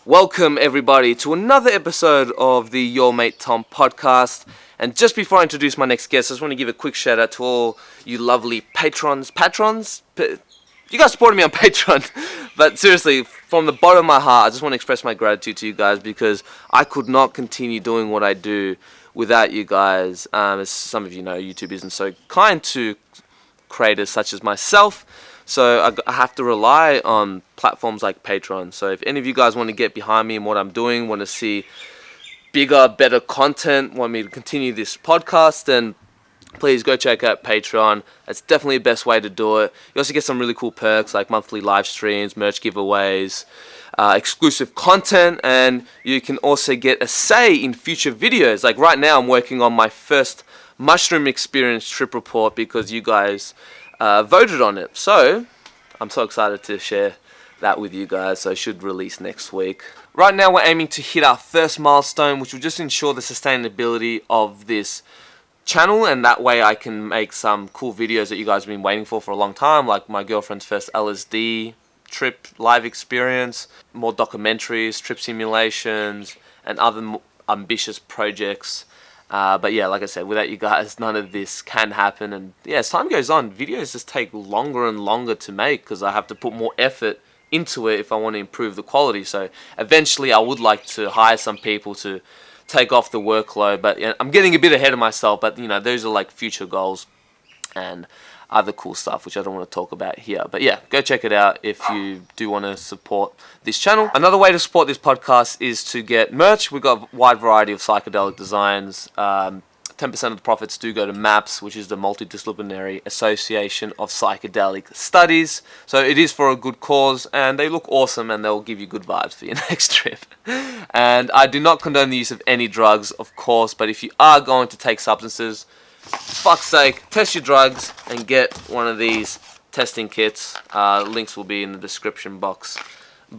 Welcome everybody to another episode of the Your Mate Tom podcast. And just before I introduce my next guest, I just want to give a quick shout out to all you lovely patrons. You guys supported me on Patreon. But seriously, from the bottom of my heart, I just want to express my gratitude to you guys because I could not continue doing what I do without you guys. As some of you know, YouTube isn't so kind to creators such as myself. So I have to rely on platforms like Patreon. So if any of you guys want to get behind me and what I'm doing, want to see bigger, better content, want me to continue this podcast, then please go check out Patreon. It's definitely the best way to do it. You also get some really cool perks like monthly live streams, merch giveaways, exclusive content, and you can also get a say in future videos. Like right now I'm working on my first mushroom experience trip report because you guys voted on it. So I'm so excited to share that with you guys. So it should release next week. Right now we're aiming to hit our first milestone, which will just ensure the sustainability of this channel, and that way I can make some cool videos that you guys have been waiting for a long time, like my girlfriend's first LSD trip live experience, more documentaries, trip simulations, and other ambitious projects. But yeah, like I said, without you guys, none of this can happen. And yeah, as time goes on, videos just take longer and longer to make because I have to put more effort into it if I want to improve the quality. So eventually I would like to hire some people to take off the workload. But yeah, I'm getting a bit ahead of myself. But you know, those are like future goals and other cool stuff, which I don't want to talk about here. But yeah, go check it out if you do want to support this channel. Another way to support this podcast is to get merch. We've got a wide variety of psychedelic designs. 10% of the profits do go to MAPS, which is the Multidisciplinary Association of Psychedelic Studies. So it is for a good cause, and they look awesome, and they'll give you good vibes for your next trip. And I do not condone the use of any drugs, of course, but if you are going to take substances, fuck's sake, test your drugs and get one of these testing kits. Links will be in the description box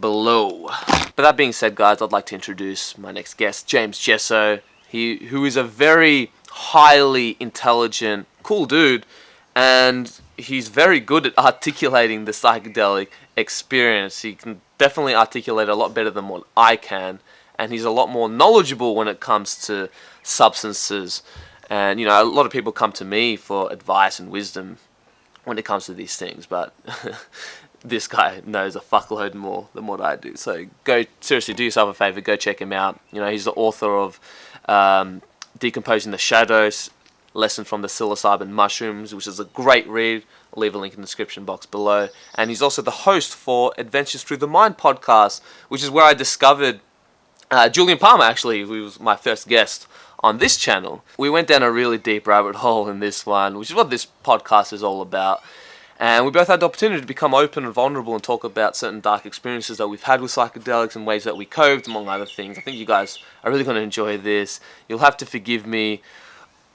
below. But that being said, guys, I'd like to introduce my next guest, James Jesso, who is a very highly intelligent, cool dude, and he's very good at articulating the psychedelic experience. He can definitely articulate a lot better than what I can, and he's a lot more knowledgeable when it comes to substances. And, you know, a lot of people come to me for advice and wisdom when it comes to these things, but this guy knows a fuckload more than what I do. So go, seriously, do yourself a favor, go check him out. You know, he's the author of Decomposing the Shadows, Lessons from the Psilocybin Mushrooms, which is a great read. I'll leave a link in the description box below. And he's also the host for Adventures Through the Mind podcast, which is where I discovered Julian Palmer, actually, who was my first guest on this channel. We went down a really deep rabbit hole in this one, which is what this podcast is all about. And we both had the opportunity to become open and vulnerable and talk about certain dark experiences that we've had with psychedelics and ways that we coped, among other things. I think you guys are really going to enjoy this. You'll have to forgive me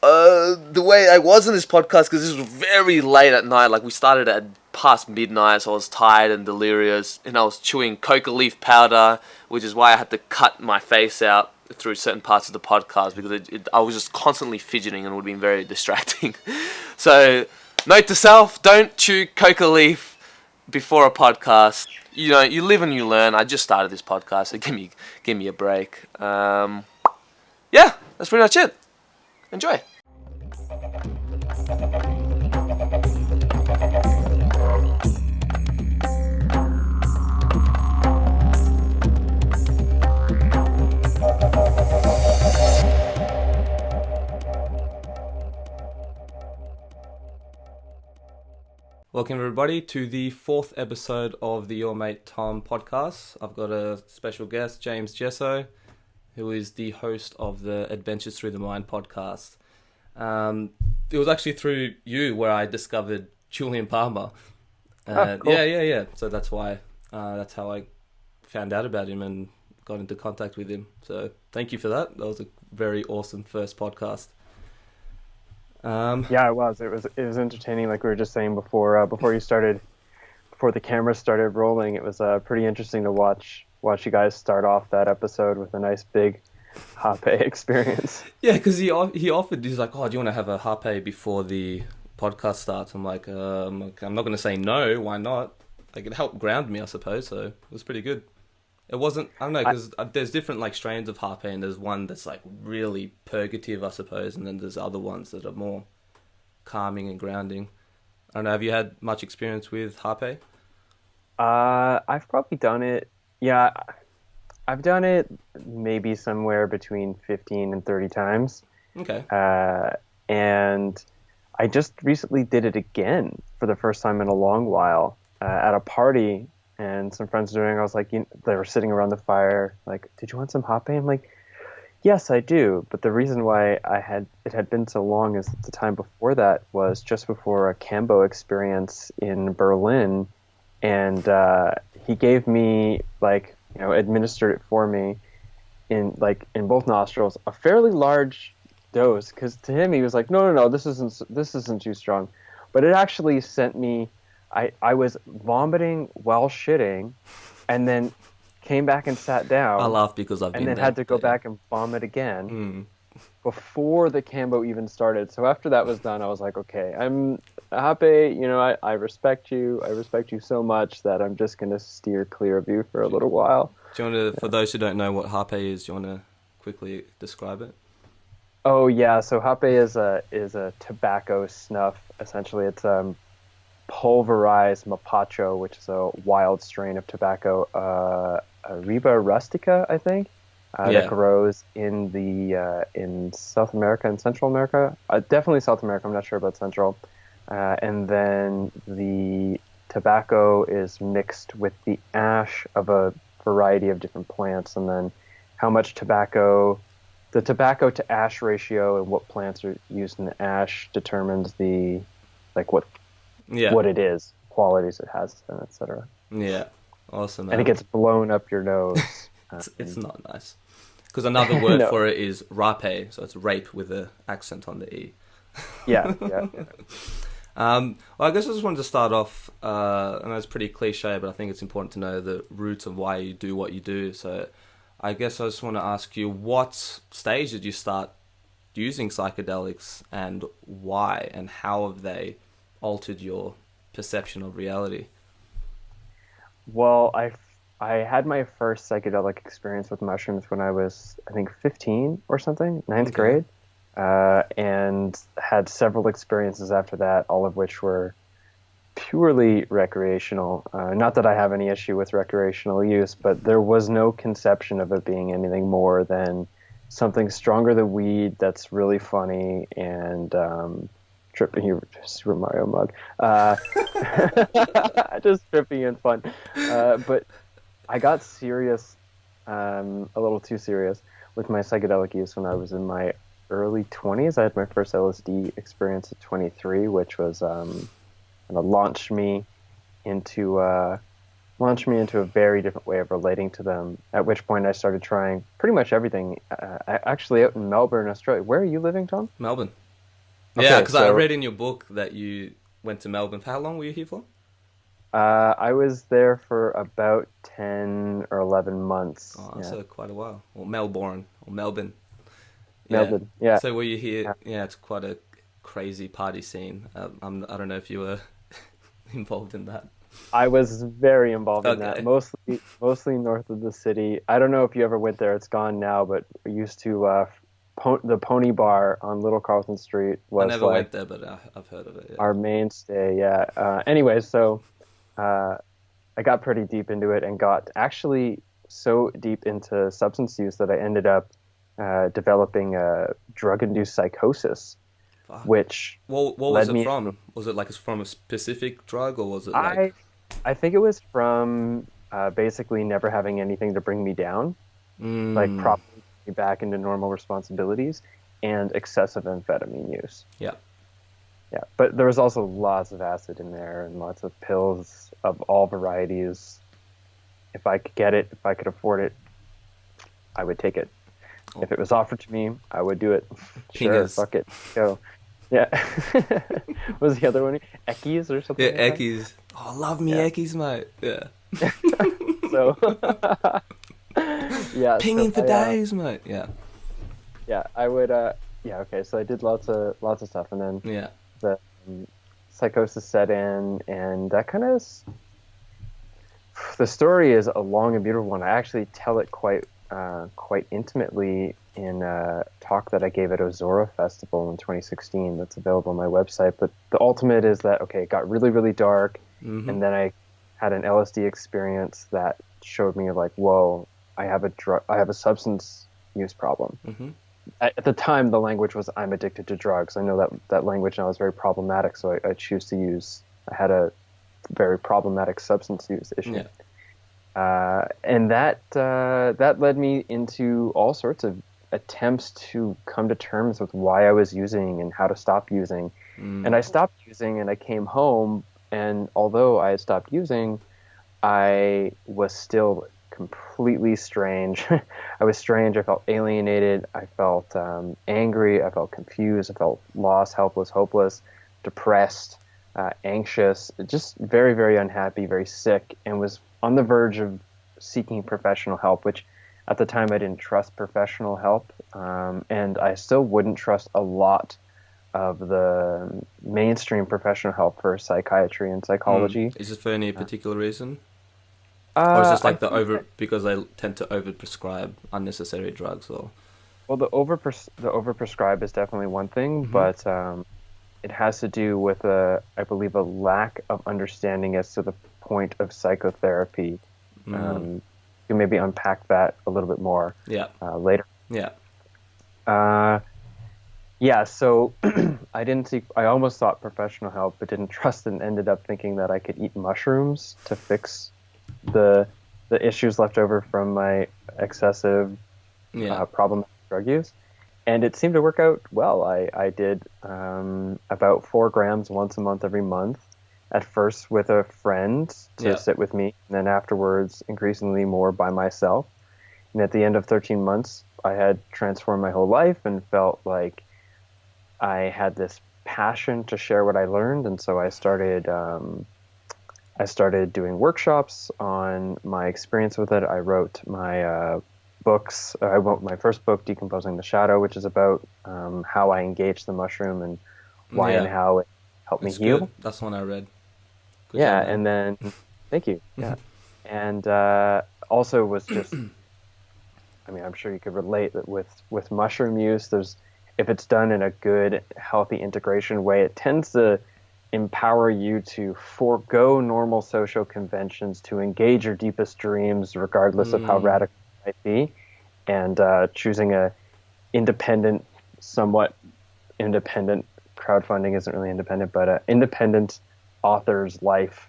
the way I was in this podcast, because this was very late at night. Like, we started at past midnight, so I was tired and delirious, and I was chewing coca leaf powder, which is why I had to cut my face out through certain parts of the podcast, because I was just constantly fidgeting and it would have been very distracting. So, note to self, don't chew coca leaf before a podcast. You know, you live and you learn. I just started this podcast, so give me a break. Yeah, that's pretty much it. Enjoy. Welcome everybody to the fourth episode of the Your Mate Tom podcast. I've got a special guest, James Jesso, who is the host of the Adventures Through the Mind podcast. It was actually through you where I discovered Julian Palmer. Cool. Yeah. So that's why, that's how I found out about him and got into contact with him. So thank you for that. That was a very awesome first podcast. Yeah, it was. It was entertaining. Like we were just saying before the camera started rolling. It was pretty interesting to watch you guys start off that episode with a nice big Hape experience. Yeah, because he offered. He's like, "Oh, do you want to have a Hape before the podcast starts?" I'm like, I'm not going to say no. Why not? Like, it helped ground me, I suppose. So it was pretty good. It wasn't, I don't know, because there's different like strains of Harpe, and there's one that's like really purgative, I suppose, and then there's other ones that are more calming and grounding. I don't know, have you had much experience with Harpe? I've probably done it. Yeah, I've done it maybe somewhere between 15 and 30 times. Okay. And I just recently did it again for the first time in a long while at a party, and some friends were doing it. I was like, they were sitting around the fire, like, did you want some Harpe? I'm like, yes, I do. But the reason why it had been so long is that the time before that was just before a Cambo experience in Berlin, and he gave me, like, administered it for me in both nostrils, a fairly large dose, because to him he was like, no, this isn't too strong, but it actually sent me. I was vomiting while shitting, and then came back and sat down. I laugh because I've been and then there, had to go back and vomit again before the Cambo even started. So after that was done, I was like, okay, I'm Happy. I respect you. I respect you so much that I'm just gonna steer clear of you for a little while. Do you want to, for those who don't know what Harpe is, do you want to quickly describe it? Oh yeah, so Hape is a tobacco snuff. Essentially, it's pulverized mapacho, which is a wild strain of tobacco, Reba rustica, I think, that grows in South America and Central America. Definitely South America. I'm not sure about Central. And then the tobacco is mixed with the ash of a variety of different plants, and then how much tobacco. The tobacco to ash ratio and what plants are used in the ash determines what it is, qualities it has, and etc. Yeah, awesome. And it gets blown up your nose. It's not nice. Because another word for it is rape, so it's rape with an accent on the E. Yeah. Well, I guess I just wanted to start off, I know it's pretty cliche, but I think it's important to know the roots of why you do what you do. So I guess I just want to ask you, what stage did you start using psychedelics, and why, and how have they altered your perception of reality? Well, I had my first psychedelic experience with mushrooms when I was, I think, 15 or something, ninth grade, and had several experiences after that, all of which were purely recreational. Not that I have any issue with recreational use, but there was no conception of it being anything more than something stronger than weed that's really funny and tripping. You Super Mario mug. Just trippy and fun. But I got serious, a little too serious, with my psychedelic use when I was in my early 20s. I had my first LSD experience at 23, which was launched me into a very different way of relating to them. At which point I started trying pretty much everything. Actually, out in Melbourne, Australia. Where are you living, Tom? Melbourne. Okay, yeah, because I read in your book that you went to Melbourne. For how long were you here for? I was there for about 10 or 11 months. Oh, so quite a while. Or Melbourne, or Melbourne. Melbourne, yeah. So were you here? Yeah, it's quite a crazy party scene. I don't know if you were involved in that. I was very involved in that, mostly north of the city. I don't know if you ever went there. It's gone now, but we used to the Pony Bar on Little Carlton Street was. I never went there, but I've heard of it. Yeah. Our mainstay, yeah. Anyway, so I got pretty deep into it and got actually so deep into substance use that I ended up developing a drug-induced psychosis. Which what was it from? Was it like from a specific drug, or was it like... I think it was from basically never having anything to bring me down, like propping me back into normal responsibilities, and excessive amphetamine use. Yeah. But there was also lots of acid in there and lots of pills of all varieties. If I could get it, if I could afford it, I would take it. Oh. If it was offered to me, I would do it. Sure, fuck it, go. Yeah. What was the other one? Eckies or something? Yeah, like Eckies. Oh, love me Eckies, mate. Yeah. So, yeah. Pinging for days, mate. Yeah. Yeah, I would. Okay. So I did lots of stuff, and then the psychosis set in, and that kind of the story is a long and beautiful one. I actually tell it quite intimately in a talk that I gave at Ozora Festival in 2016. That's available on my website. But the ultimate is that, okay, it got really, really dark, and then I had an LSD experience that showed me like, whoa, I have a substance use problem. At the time, the language was, I'm addicted to drugs. I know that language now is very problematic, so I choose to use, I had a very problematic substance use issue. Yeah. And that led me into all sorts of attempts to come to terms with why I was using and how to stop using. And I stopped using, and I came home, and although I had stopped using, I was still completely strange. I was strange. I felt alienated. I felt angry. I felt confused. I felt lost, helpless, hopeless, depressed, anxious, just very, very unhappy, very sick, and was on the verge of seeking professional help, which at the time I didn't trust professional help. And I still wouldn't trust a lot of the mainstream professional help for psychiatry and psychology. Is it for any particular reason? Or is this like because they tend to overprescribe unnecessary drugs? Or well, the overprescribe is definitely one thing, but it has to do with I believe a lack of understanding as to the point of psychotherapy. You can maybe unpack that a little bit more later. So I almost sought professional help, but didn't trust, and ended up thinking that I could eat mushrooms to fix the issues left over from my excessive problematic drug use. And it seemed to work out well. I did about 4 grams once a month every month, at first with a friend to sit with me, and then afterwards increasingly more by myself. And at the end of 13 months, I had transformed my whole life and felt like I had this passion to share what I learned. And so I started doing workshops on my experience with it. I wrote my books. I wrote my first book, Decomposing the Shadow, which is about how I engaged the mushroom and why and how it helped me heal. Good. That's the one I read. Good job, job, and then thank you. Yeah, and also was just. I mean, I'm sure you could relate that with mushroom use. If it's done in a good, healthy integration way, it tends to empower you to forego normal social conventions, to engage your deepest dreams, regardless of how radical it might be, and choosing a somewhat independent, crowdfunding isn't really independent, but an independent author's life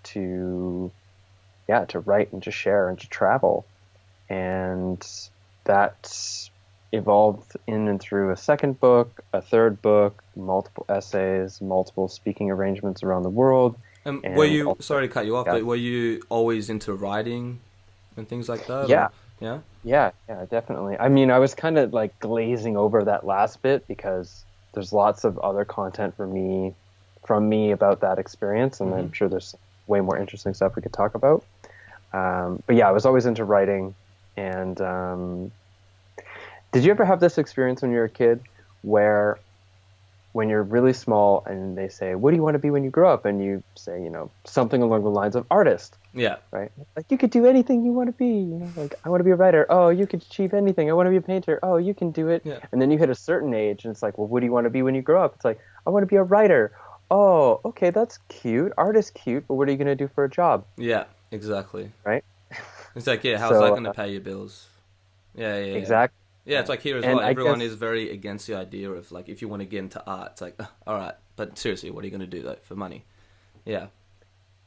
to write and to share and to travel. And that evolved in and through a second book, a third book, multiple essays, multiple speaking arrangements around the world. And were you, sorry to cut you off, but were you always into writing and things like that? Yeah. Or, yeah, definitely. I mean, I was kind of like glazing over that last bit because there's lots of other content from me about that experience, and I'm sure there's way more interesting stuff we could talk about. But yeah, I was always into writing. And did you ever have this experience when you were a kid where when you're really small and they say, what do you want to be when you grow up? And you say, something along the lines of artist. Yeah. Right? Like, you could do anything you want to be. Like, I want to be a writer. Oh, you could achieve anything. I want to be a painter. Oh, you can do it. Yeah. And then you hit a certain age and it's like, well, what do you want to be when you grow up? It's like, I want to be a writer. Oh, okay, that's cute. Art is cute, but what are you going to do for a job? Yeah, exactly. Right? It's like, how's that going to pay your bills? Yeah. Exactly. Yeah, it's like here as well. Everyone is very against the idea of, like, if you want to get into art, it's like, all right, but seriously, what are you going to do, though, for money? Yeah.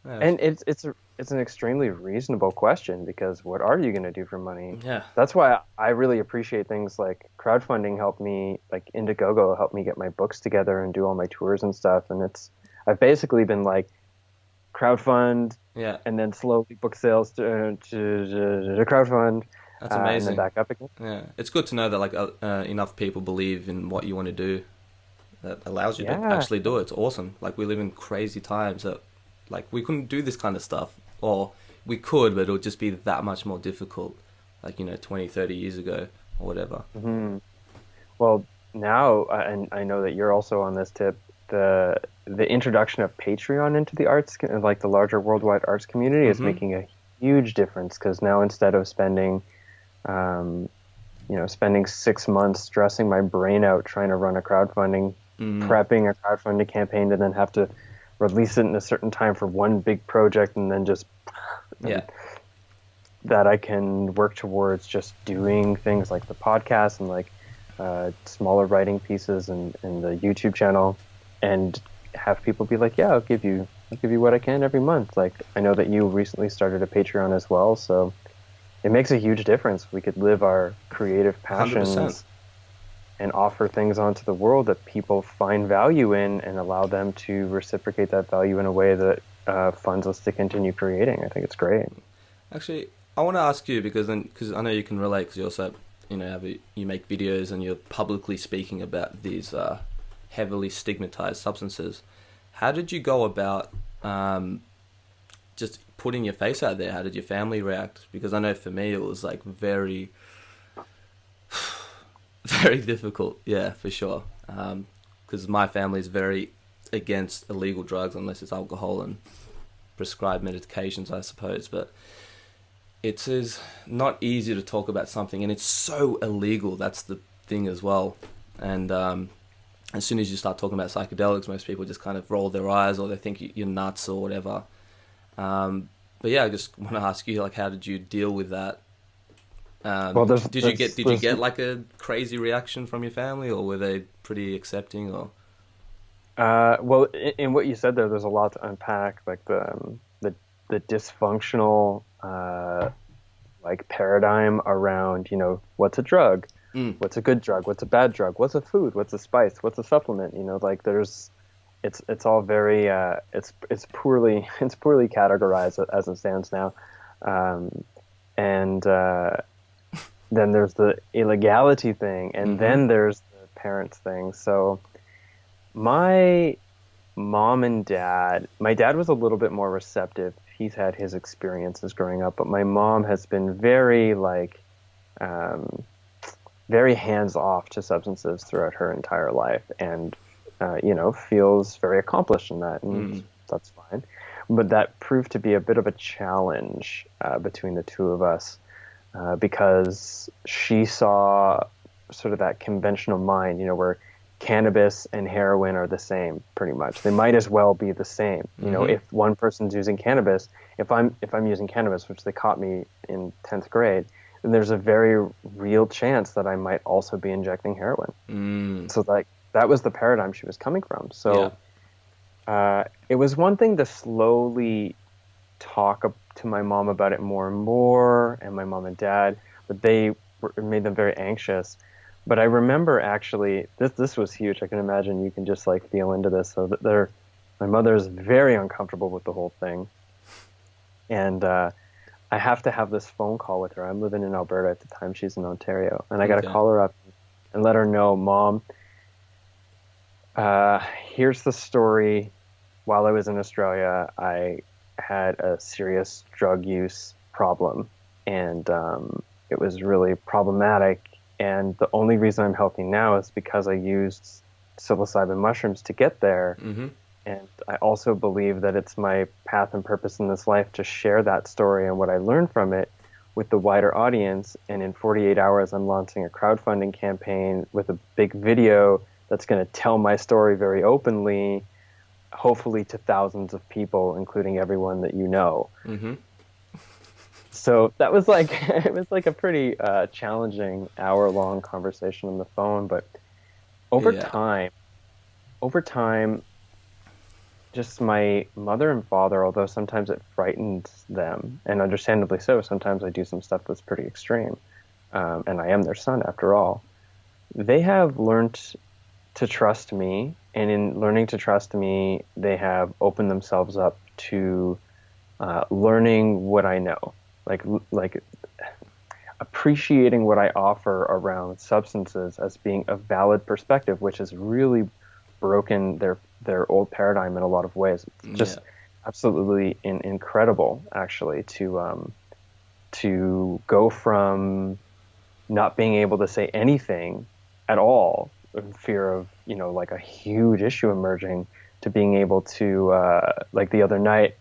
And it's an extremely reasonable question, because what are you going to do for money? Yeah. That's why I really appreciate things like crowdfunding helped me, like Indiegogo helped me get my books together and do all my tours and stuff. And I've basically been like, crowdfund, and then slowly book sales to crowdfund. That's amazing. And then back up again. Yeah, it's good to know that like enough people believe in what you want to do, that allows you to actually do it. It's awesome. Like, we live in crazy times that, like, we couldn't do this kind of stuff, or we could, but it would just be that much more difficult, like 20, 30 years ago or whatever. Mm-hmm. Well, now, and I know that you're also on this tip. the introduction of Patreon into the arts, like the larger worldwide arts community, is making a huge difference, because now instead of spending 6 months stressing my brain out trying to run a crowdfunding, prepping a crowdfunding campaign to then have to release it in a certain time for one big project and then just that I can work towards just doing things like the podcast and like smaller writing pieces and the YouTube channel, and have people be like, yeah, I'll give you what I can every month. Like, I know that you recently started a Patreon as well, so it makes a huge difference. We could live our creative passions 100%. and offer things onto the world that people find value in, and allow them to reciprocate that value in a way that funds us to continue creating. I think it's great. Actually, I want to ask you, because I know you can relate, because you also, you make videos and you're publicly speaking about these heavily stigmatized substances. How did you go about just putting your face out there? How did your family react? Because I know for me it was like very, very difficult. Yeah, for sure. Because my family is very against illegal drugs unless it's alcohol and prescribed medications, I suppose. But it is not easy to talk about something, and it's so illegal. That's the thing as well. And as soon as you start talking about psychedelics, most people just kind of roll their eyes, or they think you're nuts or whatever. But yeah, I just want to ask you, like, how did you deal with that? Did you get like a crazy reaction from your family, or were they pretty accepting? Or well, in what you said there's a lot to unpack, like the dysfunctional like paradigm around, what's a drug, what's a good drug, what's a bad drug, what's a food, what's a spice, what's a supplement. Like it's all very it's poorly categorized as it stands now, and then there's the illegality thing, and then there's the parents thing. So my mom and dad, my dad was a little bit more receptive. He's had his experiences growing up, but my mom has been very very hands off to substances throughout her entire life, and feels very accomplished in that, and that's fine. But that proved to be a bit of a challenge between the two of us, because she saw sort of that conventional mind, where cannabis and heroin are the same, pretty much. They might as well be the same. If one person's using cannabis, if I'm using cannabis, which they caught me in 10th grade, then there's a very real chance that I might also be injecting heroin. So that was the paradigm she was coming from. So it was one thing to slowly talk to my mom about it more and more, and my mom and dad, but it made them very anxious. But I remember, actually, this was huge. I can imagine you can just like feel into this. So my mother is very uncomfortable with the whole thing, and I have to have this phone call with her. I'm living in Alberta at the time; she's in Ontario, and I got to call her up and let her know, Mom, here's the story. While I was in Australia, I had a serious drug use problem, and it was really problematic. And the only reason I'm healthy now is because I used psilocybin mushrooms to get there. And I also believe that it's my path and purpose in this life to share that story and what I learned from it with the wider audience. And in 48 hours, I'm launching a crowdfunding campaign with a big video that's going to tell my story very openly, hopefully to thousands of people, including everyone that you know. So that was it was like a pretty challenging hour-long conversation on the phone. But over time, just my mother and father, although sometimes it frightens them, and understandably so, sometimes I do some stuff that's pretty extreme, and I am their son after all, they have learned to trust me, and in learning to trust me, they have opened themselves up to learning what I know. Like appreciating what I offer around substances as being a valid perspective, which has really broken their old paradigm in a lot of ways. It's just absolutely incredible, actually, to go from not being able to say anything at all in fear of, you know, like a huge issue emerging, to being able to, like the other night,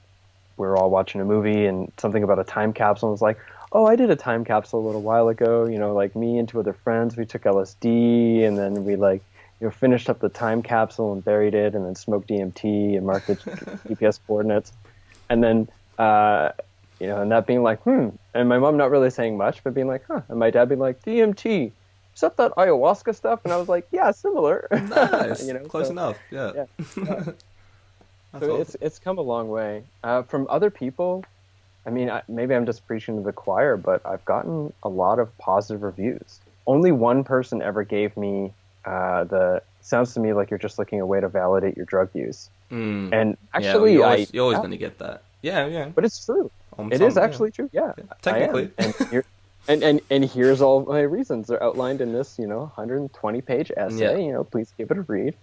we were all watching a movie and something about a time capsule, and was like, oh, I did a time capsule a little while ago, you know, like me and two other friends, we took LSD, and then we like, you know, finished up the time capsule and buried it, and then smoked DMT and marked the GPS coordinates. And then, you know, and that being like, and my mom not really saying much, but being like, huh, and my dad being like, DMT, is that ayahuasca stuff? And I was like, yeah, similar. Nice. You know, Close enough. Yeah. So awesome. it's come a long way. From other people, I mean, maybe I'm just preaching to the choir, but I've gotten a lot of positive reviews. Only one person ever gave me sounds to me like you're just looking a way to validate your drug use. And actually, you're always going to get that. Yeah. But it's true. It is actually true. Yeah, technically. And here's all my reasons. They're outlined in this, you know, 120-page essay. Yeah. You know, please give it a read.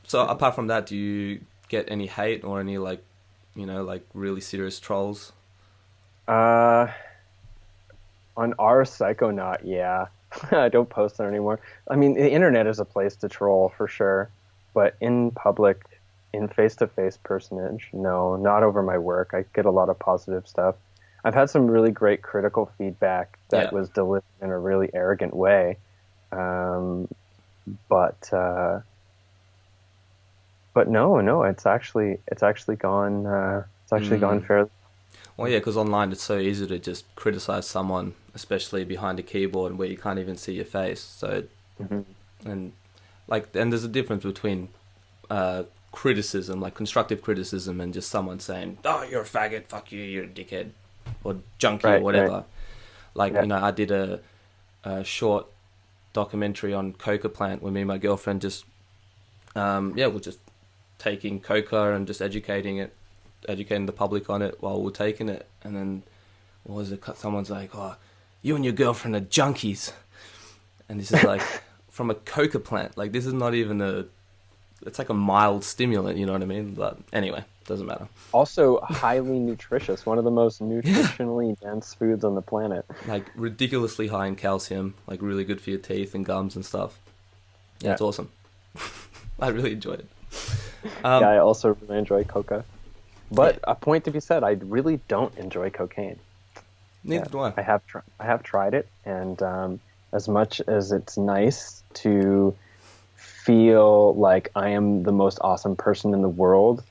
So apart from that, do you get any hate or any, like, you know, like really serious trolls? On our Psychonaut, yeah. I don't post there anymore. I mean, the internet is a place to troll for sure, but in public, in face-to-face personage, no, not over my work. I get a lot of positive stuff. I've had some really great critical feedback that was delivered in a really arrogant way, but no, it's actually gone fairly. Well, yeah, because online it's so easy to just criticize someone, especially behind a keyboard where you can't even see your face. So, and there's a difference between criticism, like constructive criticism, and just someone saying, "Oh, you're a faggot, fuck you, you're a dickhead," or junkie or whatever. Right. Like, you know, I did a short documentary on coca plant where me and my girlfriend just, we're just taking coca and just educating the public on it while we're taking it. And then, what was it? Someone's like, "Oh, you and your girlfriend are junkies," and this is like from a coca plant. Like, this is not even it's like a mild stimulant, you know what I mean? But anyway, doesn't matter. Also highly nutritious, one of the most nutritionally dense foods on the planet. Like ridiculously high in calcium, like really good for your teeth and gums and stuff. Yeah, it's awesome. I really enjoyed it. I also really enjoy coca. But a point to be said, I really don't enjoy cocaine. Neither do I. I have tried it, and as much as it's nice to feel like I am the most awesome person in the world,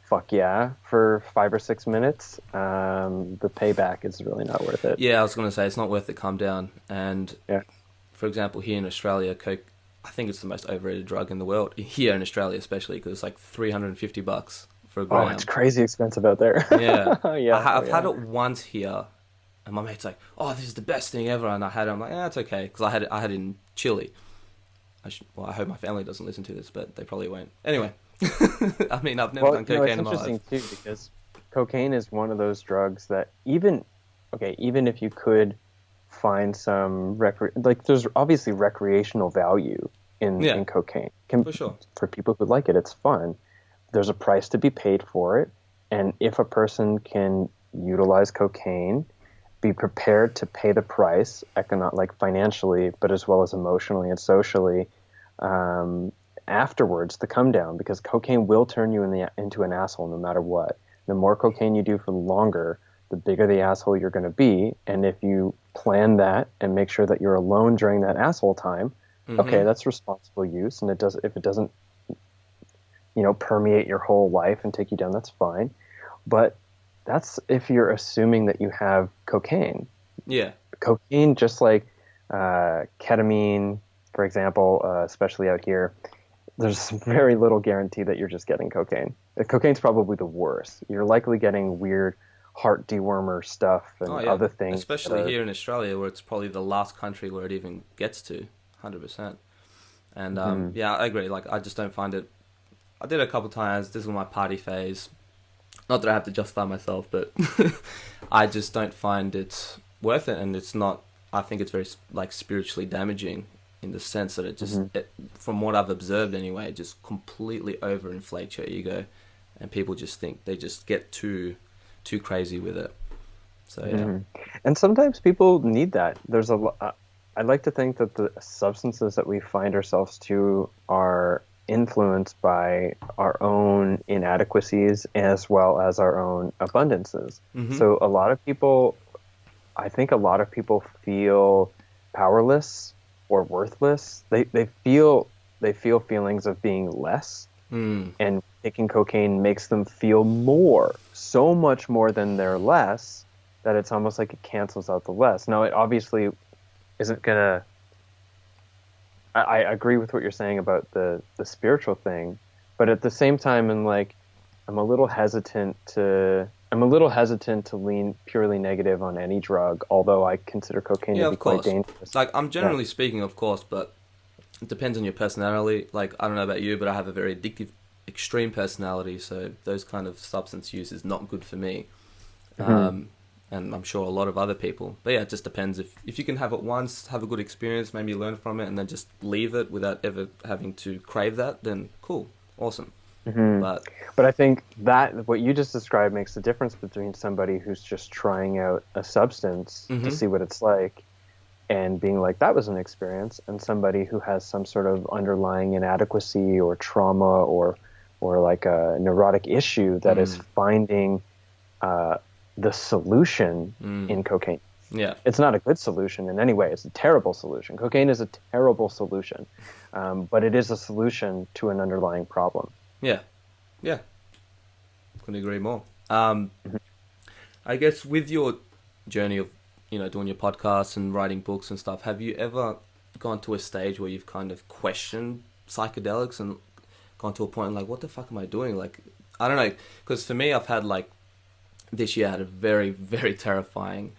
fuck yeah, for 5 or 6 minutes, the payback is really not worth it. Yeah, I was going to say, it's not worth it. Calm down. And for example, here in Australia, coke, I think it's the most overrated drug in the world. Here in Australia especially, because it's like $350 for a gram. Oh, it's crazy expensive out there. Yeah. I've had it once here, and my mate's like, "Oh, this is the best thing ever," and I had it. I'm like, it's okay, because I had it in Chile. I hope my family doesn't listen to this, but they probably won't. Anyway, I mean, I've never done cocaine in my life. It's interesting too, because cocaine is one of those drugs that even if you could find some there's obviously recreational value in cocaine. For sure. For people who like it, it's fun. There's a price to be paid for it, and if a person can utilize cocaine, be prepared to pay the price, financially, but as well as emotionally and socially, afterwards, the come down, because cocaine will turn you into an asshole no matter what. The more cocaine you do for longer, the bigger the asshole you're going to be. And if you plan that and make sure that you're alone during that asshole time, okay, that's responsible use. And if it doesn't, permeate your whole life and take you down, that's fine. But that's if you're assuming that you have cocaine. Yeah. Cocaine, just like ketamine, for example, especially out here, there's very little guarantee that you're just getting cocaine. Cocaine's probably the worst. You're likely getting weird heart dewormer stuff and other things. Especially here in Australia, where it's probably the last country where it even gets to, 100%. And I agree. Like, I just don't find it. I did it a couple times. This was my party phase. Not that I have to justify myself, but I just don't find it worth it, and it's not. I think it's very spiritually damaging in the sense that it just, from what I've observed anyway, it just completely overinflates your ego, and people just think they just get too crazy with it. So yeah. And sometimes people need that. There's I like to think that the substances that we find ourselves to are influenced by our own inadequacies as well as our own abundances. So a lot of people, I think a lot of people feel powerless or worthless. They feel feelings of being less, and taking cocaine makes them feel more, so much more than they're less, that it's almost like it cancels out the less. Now, it obviously isn't gonna. I agree with what you're saying about the spiritual thing, but at the same time, I'm a little hesitant to lean purely negative on any drug, although I consider cocaine to be quite dangerous. Like, I'm generally speaking, of course, but it depends on your personality. Like, I don't know about you, but I have a very addictive, extreme personality, so those kind of substance use is not good for me. And I'm sure a lot of other people. But yeah, it just depends. If you can have it once, have a good experience, maybe learn from it, and then just leave it without ever having to crave that, then cool, awesome. But I think that what you just described makes the difference between somebody who's just trying out a substance to see what it's like and being like, that was an experience, and somebody who has some sort of underlying inadequacy or trauma or like a neurotic issue that is finding the solution in cocaine. Yeah. It's not a good solution in any way. It's a terrible solution. Cocaine is a terrible solution, but it is a solution to an underlying problem. Yeah. Couldn't agree more. I guess with your journey of, doing your podcasts and writing books and stuff, have you ever gone to a stage where you've kind of questioned psychedelics and gone to a point like, what the fuck am I doing? Like, I don't know, because for me, I've had this year I had a very, very terrifying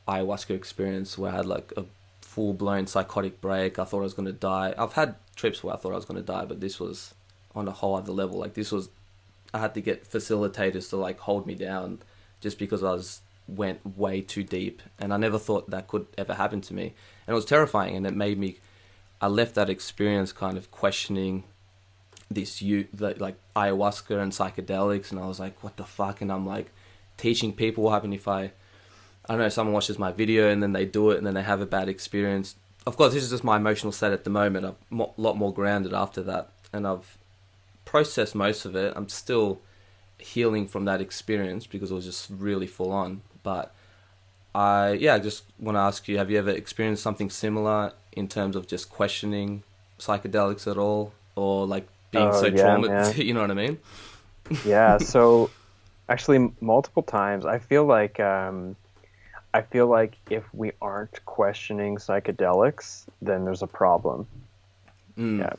ayahuasca experience where I had a full-blown psychotic break. I thought I was going to die. I've had trips where I thought I was going to die, but this was on a whole other level. I had to get facilitators to hold me down just because went way too deep, and I never thought that could ever happen to me. And it was terrifying, and it made me, I left that experience kind of questioning ayahuasca and psychedelics, and I was like, what the fuck? And I'm teaching people what happened if I don't know, someone watches my video and then they do it and then they have a bad experience. Of course, this is just my emotional state at the moment. I'm a lot more grounded after that, and I've processed most of it. I'm still healing from that experience because it was just really full on. But I just want to ask you, have you ever experienced something similar in terms of just questioning psychedelics at all, or being traumatized? You know what I mean? Yeah. So actually, multiple times, I feel like if we aren't questioning psychedelics, then there's a problem. Yeah.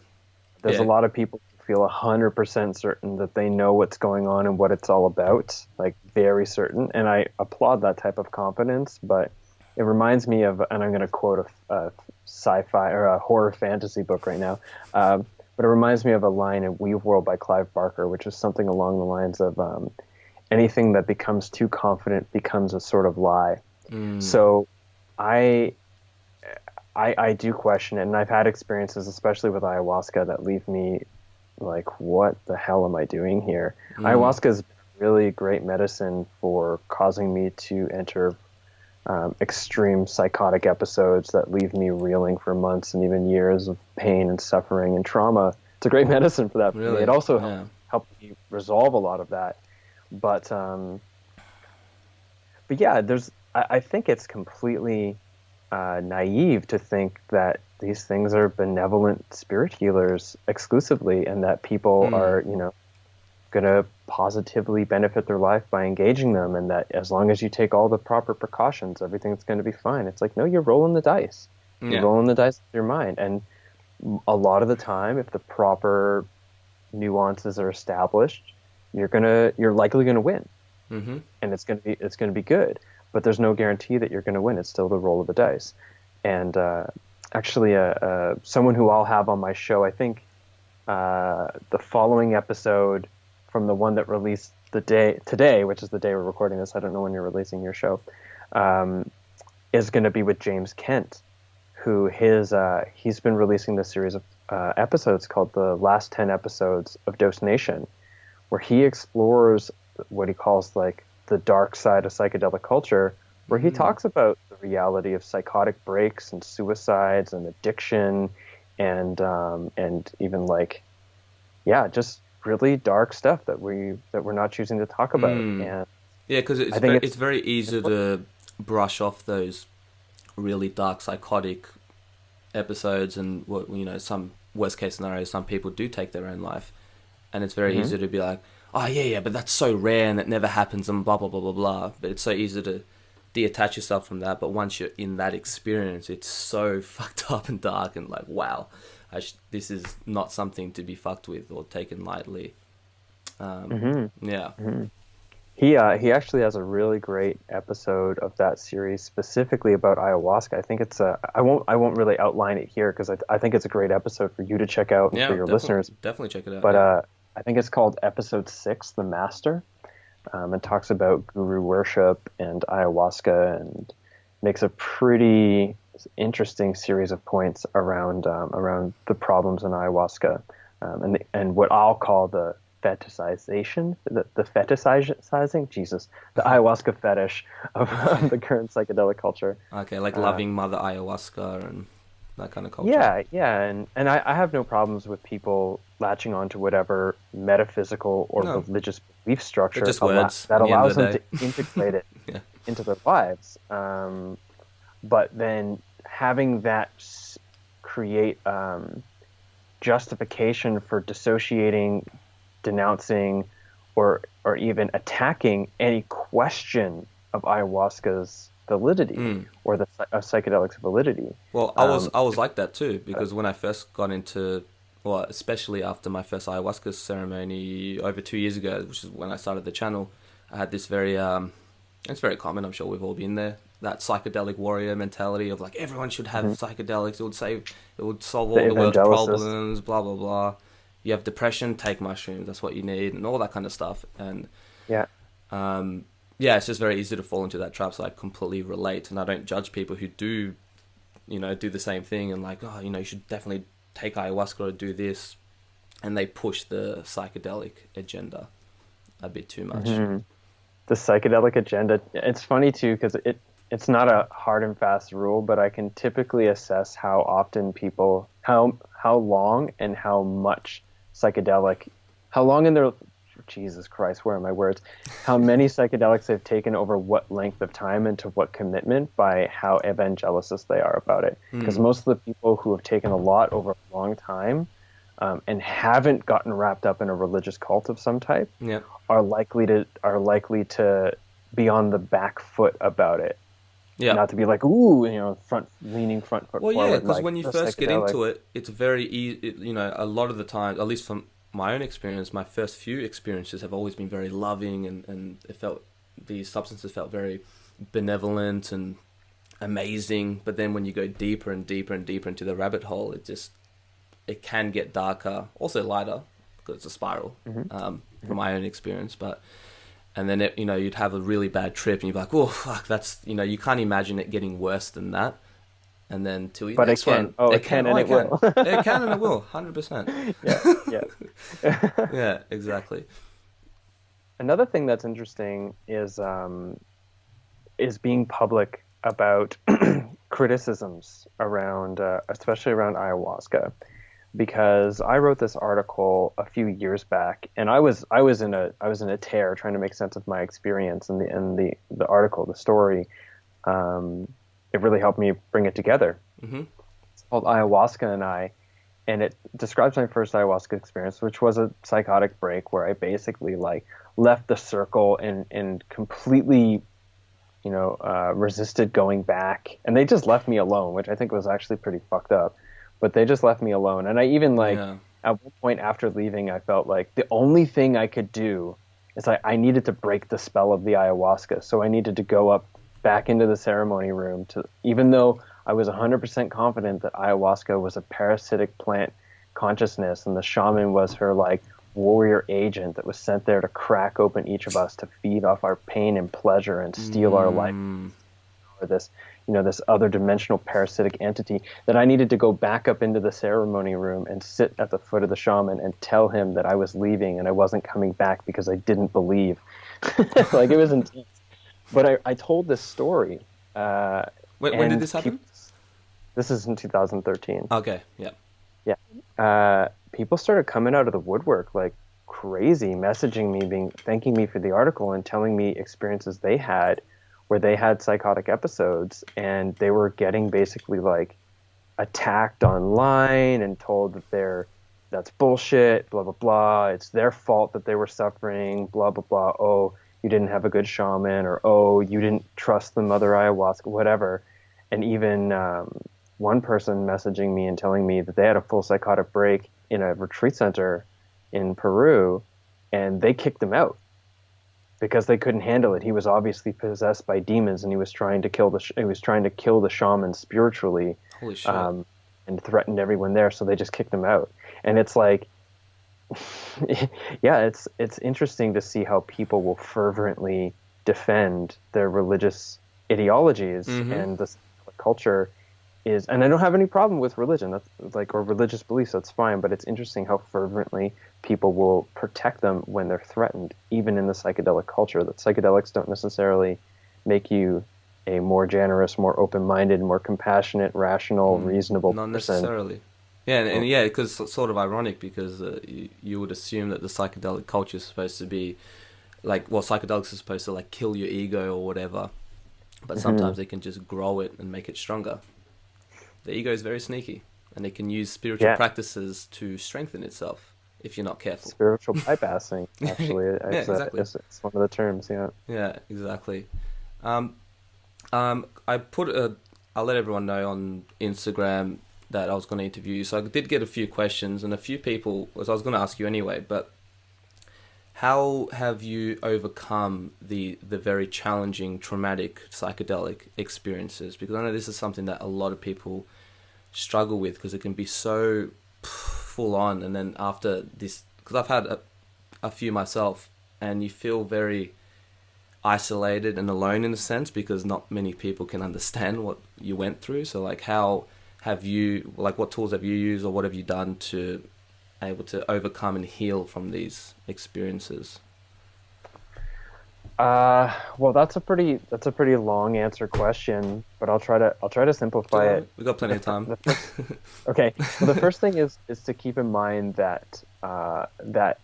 There's a lot of people who feel 100% certain that they know what's going on and what it's all about, very certain. And I applaud that type of confidence, but it reminds me of, and I'm going to quote a sci-fi or a horror fantasy book right now, but it reminds me of a line in Weave World by Clive Barker, which is something along the lines of anything that becomes too confident becomes a sort of lie. So I do question it, and I've had experiences, especially with ayahuasca, that leave me what the hell am I doing here? Ayahuasca is really great medicine for causing me to enter extreme psychotic episodes that leave me reeling for months and even years of pain and suffering and trauma. It's a great medicine for that. Really? It also helped me resolve a lot of that. But yeah, I think it's completely naive to think that these things are benevolent spirit healers exclusively, and that people are, going to positively benefit their life by engaging them, and that as long as you take all the proper precautions, everything's going to be fine. It's no, you're rolling the dice. You're rolling the dice with your mind. And a lot of the time, if the proper nuances are established, you're likely going to win. And it's going to be good. But there's no guarantee that you're going to win. It's still the roll of the dice. And actually, someone who I'll have on my show, I think the following episode from the one that released today, which is the day we're recording this, I don't know when you're releasing your show, is going to be with James Kent, who he's been releasing this series of episodes called The Last 10 Episodes of Dose Nation, where he explores what he calls the dark side of psychedelic culture, where he talks about the reality of psychotic breaks and suicides and addiction and even like, yeah, just really dark stuff that we're not choosing to talk about. And yeah, because it's very easy to brush off those really dark psychotic episodes, and what, you know, some worst case scenarios, some people do take their own life, and it's very easy to be like, oh yeah, but that's so rare and it never happens and blah blah blah blah blah. But it's so easy to detach yourself from that. But once you're in that experience, it's so fucked up and dark and like, wow, this is not something to be fucked with or taken lightly. Yeah. He actually has a really great episode of that series specifically about ayahuasca. I think it's I won't really outline it here because I think it's a great episode for you to check out and for your listeners. Definitely check it out. But I think it's called episode 6, The Master. It talks about guru worship and ayahuasca and makes a pretty interesting series of points around the problems in ayahuasca and what I'll call the fetishization, the fetishizing, the ayahuasca fetish of the current psychedelic culture. Okay, like loving Mother Ayahuasca and that kind of culture. Yeah, and I have no problems with people latching on to whatever metaphysical or religious belief structure just words that allows the them to integrate it into their lives. But then having that create justification for dissociating, denouncing, or even attacking any question of ayahuasca's validity or the psychedelics validity. Well, I was like that too, because when I first got into, well, especially after my first ayahuasca ceremony over 2 years ago, which is when I started the channel, I had this very it's very common, I'm sure we've all been there, that psychedelic warrior mentality of like, everyone should have psychedelics, it would solve all the world's problems, blah blah blah. You have depression, take mushrooms, that's what you need, and all that kind of stuff. And it's just very easy to fall into that trap. So I completely relate, and I don't judge people who do the same thing and like, oh, you should definitely take ayahuasca or do this, and they push the psychedelic agenda a bit too much. The psychedelic agenda, it's funny too, because it's not a hard and fast rule, but I can typically assess how often people, how long and how much psychedelic, how long in their, Jesus Christ, where are my words? How many psychedelics they've taken over what length of time and to what commitment by how evangelicist they are about it. Because most of the people who have taken a lot over a long time and haven't gotten wrapped up in a religious cult of some type are likely to be on the back foot about it. Yeah. Not to be like, ooh, leaning front foot forward. Well, yeah, because like, when you first get into it, it's very easy. A lot of the time, at least from my own experience, my first few experiences have always been very loving, and these substances felt very benevolent and amazing. But then when you go deeper and deeper and deeper into the rabbit hole, it can get darker, also lighter, because it's a spiral, from my own experience. And then you'd have a really bad trip, and you'd be like, "Oh fuck, that's you can't imagine it getting worse than that." And then till you next one, it can and it will. It can and it will, 100%. Yeah. Yeah, exactly. Another thing that's interesting is being public about criticisms around, especially around ayahuasca. Because I wrote this article a few years back, and I was in a tear trying to make sense of my experience, and the article, the story, it really helped me bring it together. It's called Ayahuasca and I, and it describes my first ayahuasca experience, which was a psychotic break where I basically like left the circle and completely, resisted going back, and they just left me alone, which I think was actually pretty fucked up. But they just left me alone. And I even at one point after leaving, I felt like the only thing I could do is I needed to break the spell of the ayahuasca. So I needed to go up back into the ceremony room even though I was 100% confident that ayahuasca was a parasitic plant consciousness and the shaman was her like warrior agent that was sent there to crack open each of us to feed off our pain and pleasure and steal our life. Or this other dimensional parasitic entity, that I needed to go back up into the ceremony room and sit at the foot of the shaman and tell him that I was leaving and I wasn't coming back because I didn't believe. Like, it was intense. But I told this story. Well, When did this happen? This is in 2013. Okay, yeah. Yeah. People started coming out of the woodwork like crazy, messaging me, thanking me for the article and telling me experiences they had where they had psychotic episodes, and they were getting basically like attacked online and told that that's bullshit, blah, blah, blah. It's their fault that they were suffering, blah, blah, blah. Oh, you didn't have a good shaman, or, oh, you didn't trust the mother ayahuasca, whatever. And even one person messaging me and telling me that they had a full psychotic break in a retreat center in Peru, and they kicked him out because they couldn't handle it. He was obviously possessed by demons, and he was trying to kill the shaman spiritually. Holy shit. And threatened everyone there, so they just kicked him out. And it's like, yeah, it's interesting to see how people will fervently defend their religious ideologies, and the culture is, and I don't have any problem with religion, that's like, or religious beliefs, that's fine, but it's interesting how fervently people will protect them when they're threatened, even in the psychedelic culture. That psychedelics don't necessarily make you a more generous, more open-minded, more compassionate, rational, reasonable Not person. necessarily. Yeah, and yeah, because it's sort of ironic, because you would assume that the psychedelic culture is supposed to be like, well, psychedelics are supposed to like kill your ego or whatever, but sometimes they can just grow it and make it stronger. The ego is very sneaky, and it can use spiritual practices to strengthen itself if you're not careful. Spiritual bypassing, actually. Exactly. It's one of the terms, yeah. Yeah, exactly. I'll let everyone know on Instagram that I was going to interview you. So I did get a few questions, and a few people, as I was going to ask you anyway, but how have you overcome the very challenging, traumatic psychedelic experiences? Because I know this is something that a lot of people struggle with, because it can be so full on, and then after this, because I've had a few myself, and you feel very isolated and alone in a sense, because not many people can understand what you went through. So like, how have you, like, what tools have you used, or what have you done to able to overcome and heal from these experiences? Well, that's a pretty long answer question, but I'll try to simplify it. We've got plenty of time. Okay. Well, the first thing is to keep in mind that that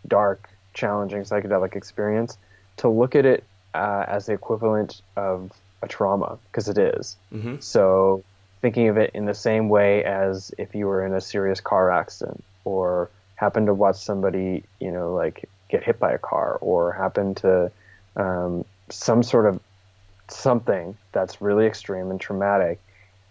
dark, challenging psychedelic experience, to look at it as the equivalent of a trauma, because it is. So thinking of it in the same way as if you were in a serious car accident, or happen to watch somebody, like get hit by a car, or happen to some sort of something that's really extreme and traumatic,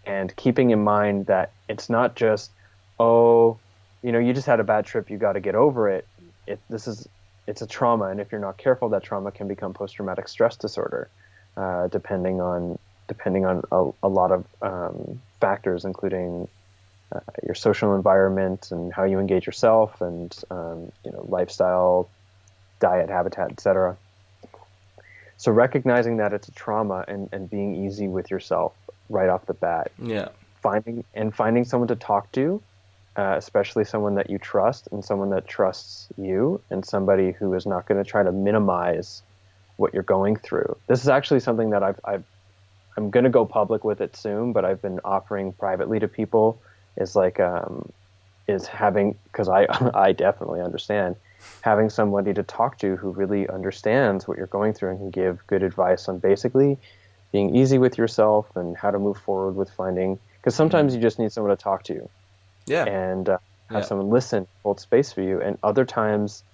and keeping in mind that it's not just, you just had a bad trip, you got to get over it. It's a trauma, and if you're not careful, that trauma can become post-traumatic stress disorder, depending on a lot of factors, including your social environment and how you engage yourself, and lifestyle, diet, habitat, etc. So recognizing that it's a trauma, and being easy with yourself right off the bat. Yeah. Finding someone to talk to, especially someone that you trust, and someone that trusts you, and somebody who is not going to try to minimize what you're going through. This is actually something that I'm going to go public with it soon, but I've been offering privately to people, is having, because I definitely understand, having somebody to talk to who really understands what you're going through and can give good advice on basically being easy with yourself and how to move forward with finding, because sometimes you just need someone to talk to. Yeah. And have someone listen, hold space for you. And other times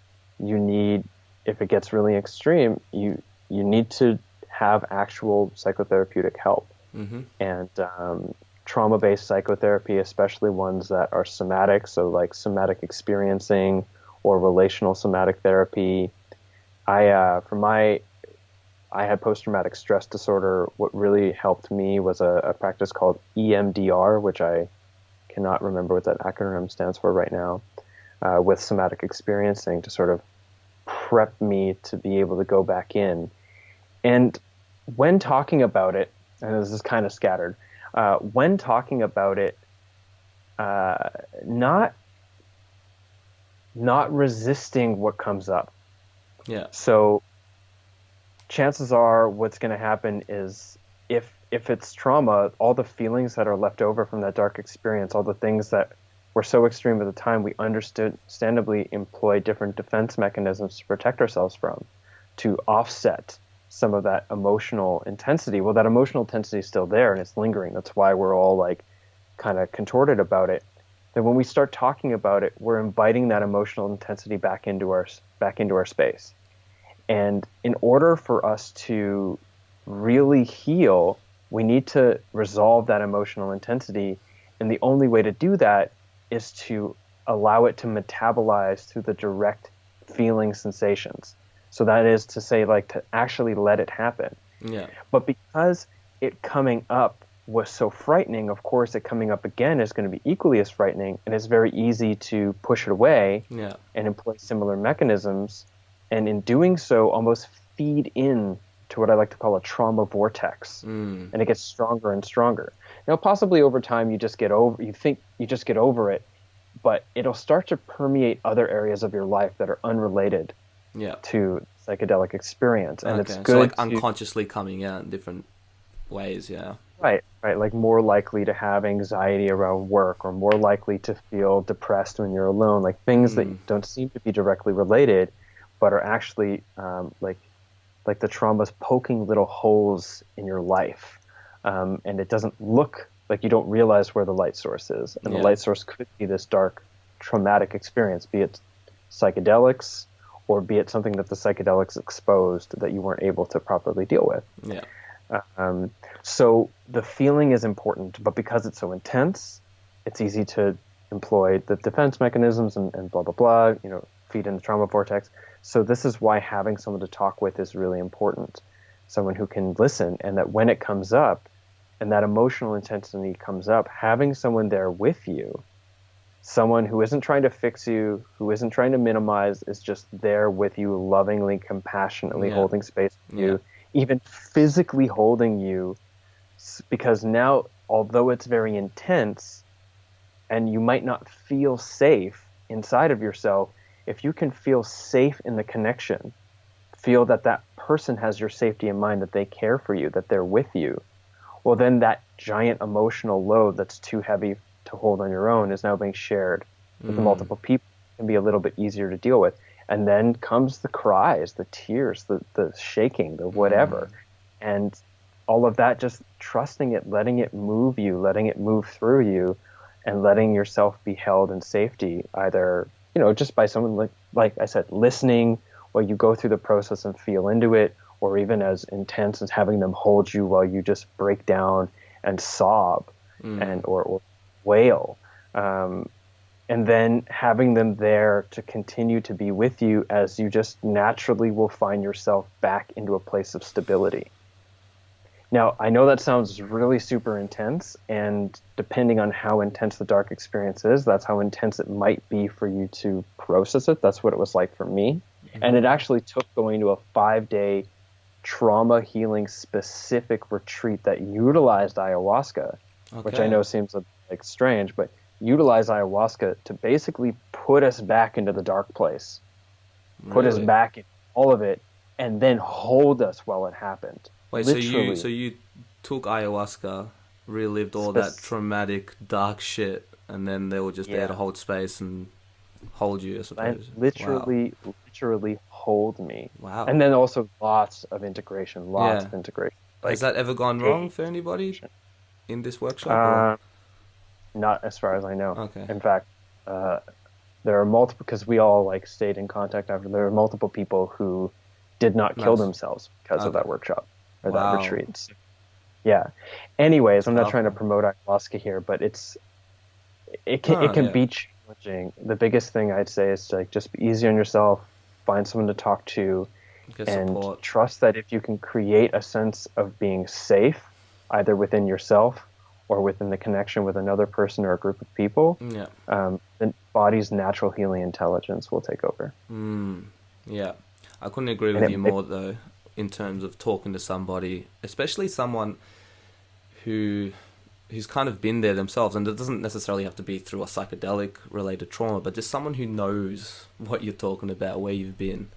you need, if it gets really extreme, you need to have actual psychotherapeutic help. And trauma-based psychotherapy, especially ones that are somatic, so like somatic experiencing or relational somatic therapy. I had post-traumatic stress disorder. What really helped me was a practice called EMDR, which I cannot remember what that acronym stands for right now, with somatic experiencing, to sort of prep me to be able to go back in. And when talking about it, and this is kind of scattered, when talking about it, not resisting what comes up. Yeah. So chances are what's going to happen is, if if it's trauma, all the feelings that are left over from that dark experience, all the things that were so extreme at the time, we understandably employ different defense mechanisms to protect ourselves from, to offset some of that emotional intensity. Well, that emotional intensity is still there and it's lingering. That's why we're all like kind of contorted about it. Then when we start talking about it, we're inviting that emotional intensity back into our space. And in order for us to really heal, we need to resolve that emotional intensity. And the only way to do that is to allow it to metabolize through the direct feeling sensations. So that is to say, like, to actually let it happen. Yeah. But because it coming up was so frightening, of course, it coming up again is going to be equally as frightening, and it's very easy to push it away and employ similar mechanisms, and in doing so, almost feed in to what I like to call a trauma vortex, and it gets stronger and stronger. Now, possibly over time, you think you just get over it, but it'll start to permeate other areas of your life that are unrelated to psychedelic experience, and it's good. So like unconsciously coming out in different ways, Right. Like more likely to have anxiety around work, or more likely to feel depressed when you're alone. Like things that don't seem to be directly related, but are actually like the trauma's poking little holes in your life, and it doesn't look like, you don't realize where the light source is, and the light source could be this dark, traumatic experience, be it psychedelics, or be it something that the psychedelics exposed that you weren't able to properly deal with. So the feeling is important, but because it's so intense, it's easy to employ the defense mechanisms and blah, blah, blah, feed in the trauma vortex. So this is why having someone to talk with is really important. Someone who can listen, and that when it comes up and that emotional intensity comes up, having someone there with you, someone who isn't trying to fix you, who isn't trying to minimize, is just there with you, lovingly, compassionately holding space with you, even physically holding you, because now, although it's very intense and you might not feel safe inside of yourself, if you can feel safe in the connection, feel that that person has your safety in mind, that they care for you, that they're with you, well, then that giant emotional load that's too heavy to hold on your own is now being shared with multiple people. It can be a little bit easier to deal with. And then comes the cries, the tears, the shaking, the whatever. And all of that, just trusting it, letting it move you, letting it move through you, and letting yourself be held in safety, either, just by someone, like I said, listening while you go through the process and feel into it, or even as intense as having them hold you while you just break down and sob and or wail. And then having them there to continue to be with you as you just naturally will find yourself back into a place of stability. Now, I know that sounds really super intense, and depending on how intense the dark experience is, that's how intense it might be for you to process it. That's what it was like for me. And it actually took going to a 5-day trauma healing specific retreat that utilized ayahuasca, which I know seems like strange, but utilize ayahuasca to basically put us back into the dark place, put us back in all of it, and then hold us while it happened. Wait, literally. so you took ayahuasca, relived all that traumatic, dark shit, and then they were just there to hold space and hold you, I suppose. Literally hold me. Wow. And then also lots of integration. Like, has that ever gone wrong for anybody in this workshop? Not as far as I know. Okay. In fact, there are multiple, because we all stayed in contact after. There are multiple people who did not kill themselves because of that workshop or that retreat. So, Anyways, I'm not trying to promote ayahuasca here, but it can be challenging. The biggest thing I'd say is to just be easy on yourself, find someone to talk to, and support. Trust that if you can create a sense of being safe, either within yourself or within the connection with another person or a group of people, the body's natural healing intelligence will take over. Yeah, I couldn't agree with you more, though, in terms of talking to somebody, especially someone who's kind of been there themselves, and it doesn't necessarily have to be through a psychedelic-related trauma, but just someone who knows what you're talking about, where you've been,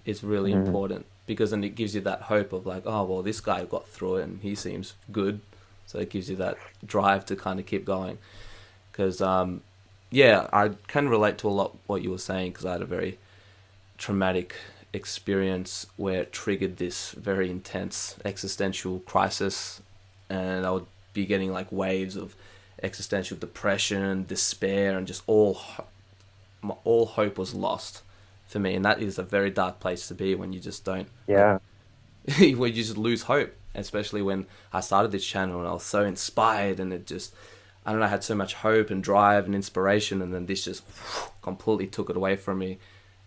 is really important. because then it gives you that hope of like, oh, well, this guy got through it and he seems good. So it gives you that drive to kind of keep going. Because, yeah, I can relate to a lot what you were saying, because I had a very traumatic experience where it triggered this very intense existential crisis, and I would be getting like waves of existential depression, despair, and just all hope was lost for me. And that is a very dark place to be when you just don't, Yeah. when you just lose hope, especially when I started this channel and I was so inspired, and it just, I don't know, I had so much hope and drive and inspiration, and then this just completely took it away from me.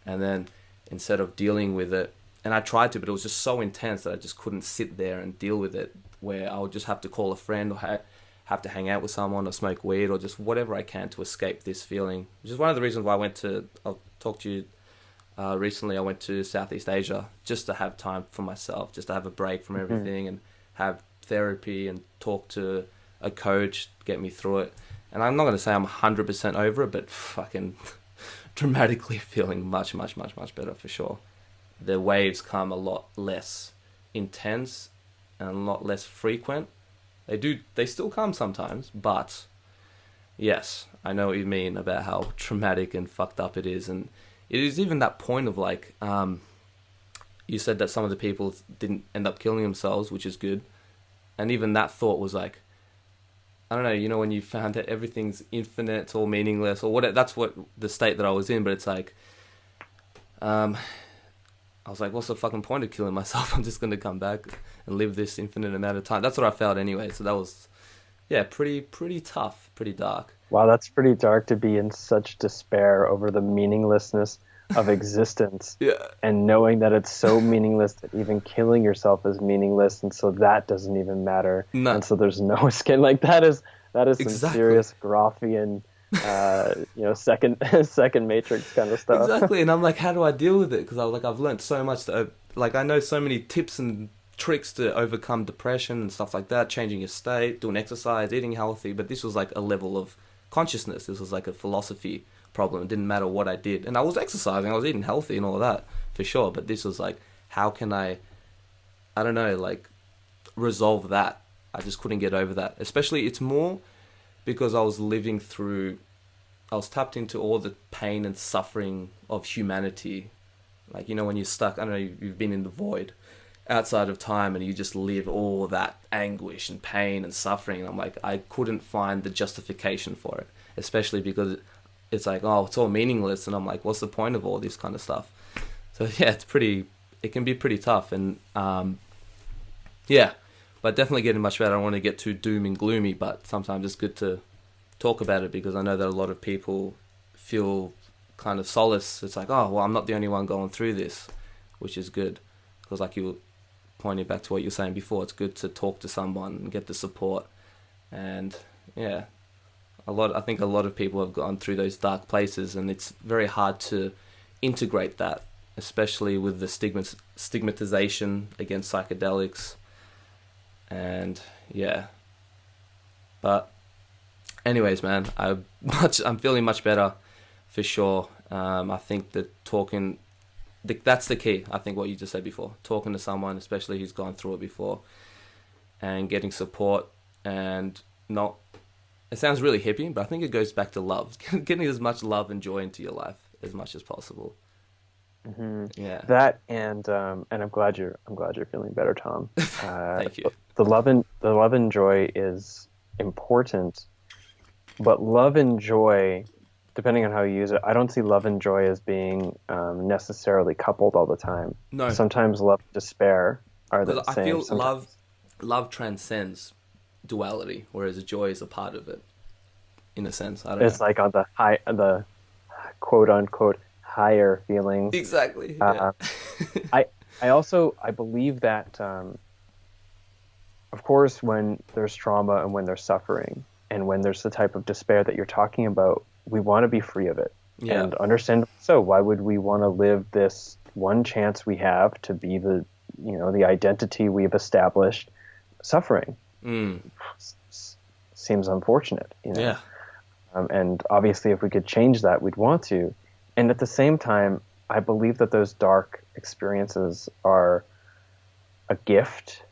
And then instead of dealing with it, and I tried to, but it was just so intense that I just couldn't sit there and deal with it, where I would just have to call a friend, or have to hang out with someone, or smoke weed, or just whatever I can to escape this feeling. Which is one of the reasons why I'll talk to you recently. I went to Southeast Asia just to have time for myself, just to have a break from everything, and have therapy and talk to a coach, get me through it. And I'm not going to say I'm 100% over it, but fucking dramatically feeling much, much, much, much better for sure. The waves come a lot less intense and a lot less frequent. They still come sometimes, but yes, I know what you mean about how traumatic and fucked up it is. And it is even that point of like, you said that some of the people didn't end up killing themselves, which is good. And even that thought was like, I don't know, when you found that everything's infinite, it's all meaningless, or whatever. That's what the state that I was in. But it's like, I was like, what's the fucking point of killing myself? I'm just going to come back and live this infinite amount of time. That's what I felt anyway. So that was, yeah, pretty tough, pretty dark. Wow, that's pretty dark to be in such despair over the meaninglessness of existence. Yeah. And knowing that it's so meaningless that even killing yourself is meaningless, and so that doesn't even matter. No. And so there's no escape. Like that is some Exactly. serious Groffian, second Matrix kind of stuff. Exactly. And I'm like, how do I deal with it? Because I've learned so much. I know so many tips and tricks to overcome depression and stuff like that, changing your state, doing exercise, eating healthy. But this was like a level of consciousness. This was like a philosophy problem. It didn't matter what I did. And I was exercising, I was eating healthy and all of that for sure. But this was like, how can I don't know, like resolve that? I just couldn't get over that. Especially it's more because I was tapped into all the pain and suffering of humanity. Like, when you're stuck, I don't know, you've been in the void outside of time, and you just live all that anguish and pain and suffering. And I'm like, I couldn't find the justification for it, especially because it's like, oh, it's all meaningless. And I'm like, what's the point of all this kind of stuff? So yeah, it can be pretty tough. And yeah, but definitely getting much better. I don't want to get too doom and gloomy, but sometimes it's good to talk about it, because I know that a lot of people feel kind of solace. It's like, oh, well, I'm not the only one going through this, which is good. Because like you were pointing back to what you were saying before, it's good to talk to someone and get the support. And yeah, I think a lot of people have gone through those dark places, and it's very hard to integrate that, especially with the stigmatization against psychedelics. And yeah, but anyways, man, I'm feeling much better for sure. I think that that's the key. I think what you just said before, talking to someone, especially who's gone through it before, and getting support, and not, it sounds really hippie, but I think it goes back to love, getting as much love and joy into your life as much as possible. Mm-hmm. Yeah. That and I'm glad you're feeling better, Tom. Thank you. The love and joy is important, but love and joy, depending on how you use it, I don't see love and joy as being necessarily coupled all the time. No. Sometimes love and despair are the same. I feel sometimes. love transcends duality, whereas joy is a part of it, in a sense. I don't It's know. like on the quote unquote higher feelings. Exactly. Yeah. I believe that, of course, when there's trauma and when there's suffering and when there's the type of despair that you're talking about, we want to be free of it. Yeah. And understand. So why would we want to live this one chance we have to be the identity we've established suffering? Seems unfortunate. Yeah. And obviously if we could change that, we'd want to. And at the same time, I believe that those dark experiences are a gift,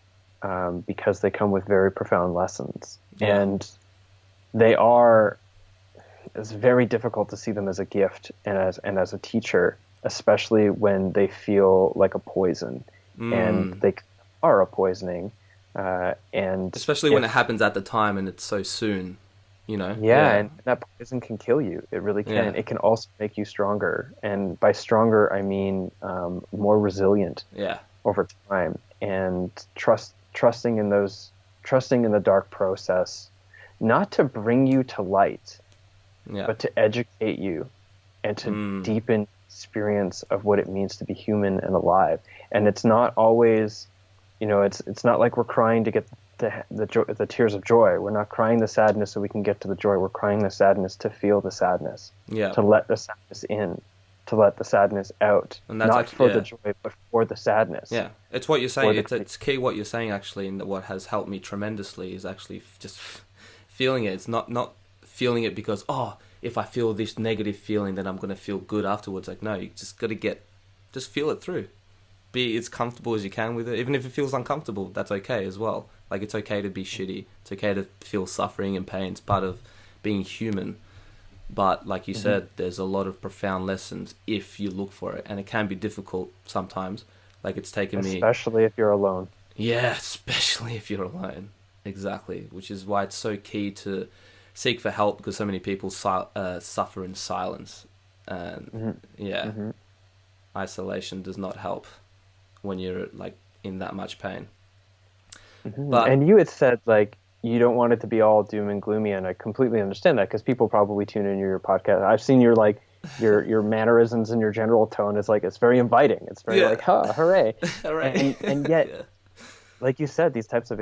because they come with very profound lessons. Yeah. And it's very difficult to see them as a gift and as a teacher, especially when they feel like a poison, and they are a poisoning. And especially when it happens at the time and it's so soon, you know? And that poison can kill you. It really can. Yeah. It can also make you stronger. And by stronger, I mean more resilient over time. And trusting in the dark process, not to bring you to light, but to educate you and to deepen experience of what it means to be human and alive. And it's not always, it's not like we're crying to get the tears of joy. We're not crying the sadness so we can get to the joy. We're crying the sadness to feel the sadness, to let the sadness in, to let the sadness out, and that's not for the joy, but for the sadness. Yeah, it's what you're saying. It's key what you're saying, actually, and what has helped me tremendously is actually just feeling it. It's not feeling it because, if I feel this negative feeling, then I'm going to feel good afterwards. Like, no, you just got to just feel it through. Be as comfortable as you can with it. Even if it feels uncomfortable, that's okay as well. Like, it's okay to be shitty. It's okay to feel suffering and pain. It's part of being human. But like you said, there's a lot of profound lessons if you look for it. And it can be difficult sometimes. Like, it's taken me... Especially if you're alone. Yeah, especially if you're alone. Exactly. Which is why it's so key to seek for help, because so many people suffer in silence. And isolation does not help when you're like in that much pain. But, and you had said like you don't want it to be all doom and gloomy, and I completely understand that, because people probably tune into your podcast. I've seen your your mannerisms and your general tone is like, it's very inviting. It's very like, hooray. Hooray. And yet, like you said, these types of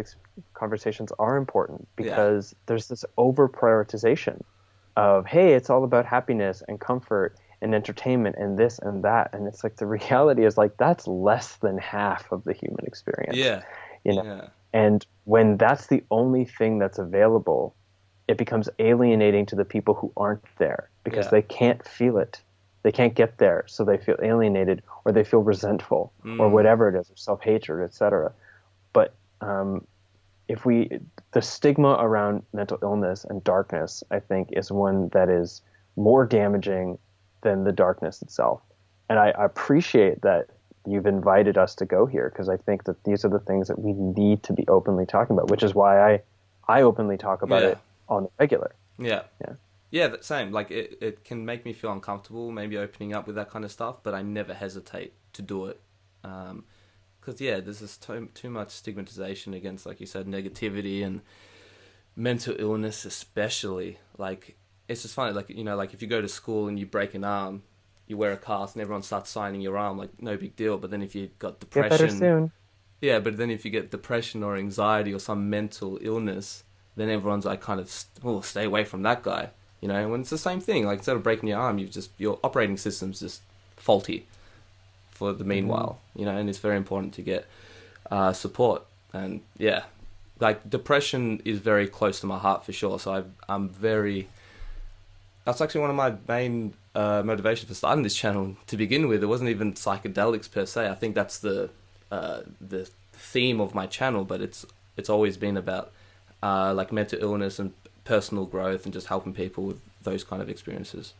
conversations are important because there's this over prioritization of, hey, it's all about happiness and comfort and entertainment and this and that. And it's like, the reality is like, that's less than half of the human experience. And when that's the only thing that's available, it becomes alienating to the people who aren't there, because they can't feel it. They can't get there, so they feel alienated, or they feel resentful, or whatever it is, or self-hatred, etc. But the stigma around mental illness and darkness, I think, is one that is more damaging than the darkness itself. And I appreciate that you've invited us to go here, because I think that these are the things that we need to be openly talking about, which is why I openly talk about it on the regular. Yeah, same. Like, it can make me feel uncomfortable, maybe opening up with that kind of stuff, but I never hesitate to do it. Because, there's this too much stigmatization against, like you said, negativity and mental illness especially. Like, it's just funny, like, like if you go to school and you break an arm, you wear a cast and everyone starts signing your arm, like, no big deal. But then if you got depression... Get better soon. Yeah, but then if you get depression or anxiety or some mental illness, then everyone's like, kind of, stay away from that guy. When it's the same thing. Like, instead of breaking your arm, your operating system's just faulty for the meanwhile, and it's very important to get support. And like, depression is very close to my heart for sure. So that's actually one of my main motivations for starting this channel to begin with. It wasn't even psychedelics per se. I think that's the theme of my channel, but it's always been about like mental illness and personal growth and just helping people with those kind of experiences.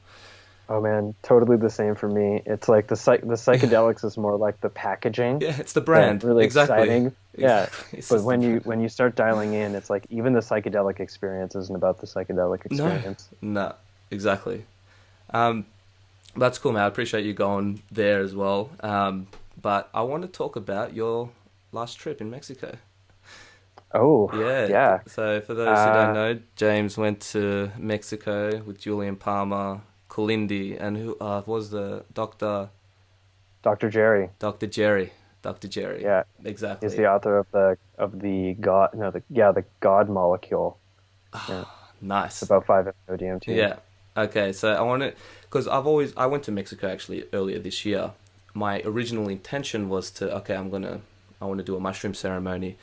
Oh man, totally the same for me. It's like the psychedelics is more like the packaging. Yeah, it's the brand. Really exactly. Exciting. Yeah, But when you start dialing in, it's like even the psychedelic experience isn't about the psychedelic experience. No, exactly. That's cool, man. I appreciate you going there as well. But I want to talk about your last trip in Mexico. Oh, yeah. So for those who don't know, James went to Mexico with Julian Palmer, Kalindi, and who was the doctor? Dr. Jerry. Dr. Jerry. Yeah, exactly. He's the author of the God molecule. Yeah. Nice. It's about 5-MeO-DMT. Yeah. Okay. So I went to Mexico actually earlier this year. My original intention was I want to do a mushroom ceremony.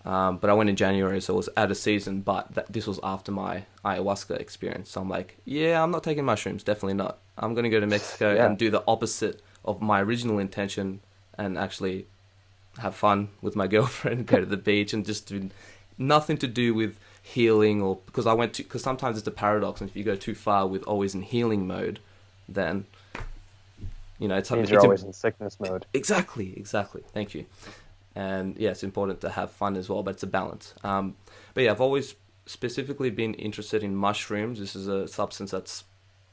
But I went in January, so it was out of season, but this was after my ayahuasca experience. So I'm like, I'm not taking mushrooms, definitely not. I'm going to go to Mexico and do the opposite of my original intention and actually have fun with my girlfriend, go to the beach, and just do nothing to do with healing, or because sometimes it's a paradox, and if you go too far with always in healing mode, then it's you're always in sickness mode. Exactly. Thank you. And yeah, it's important to have fun as well, but it's a balance. But yeah, I've always specifically been interested in mushrooms. This is a substance that's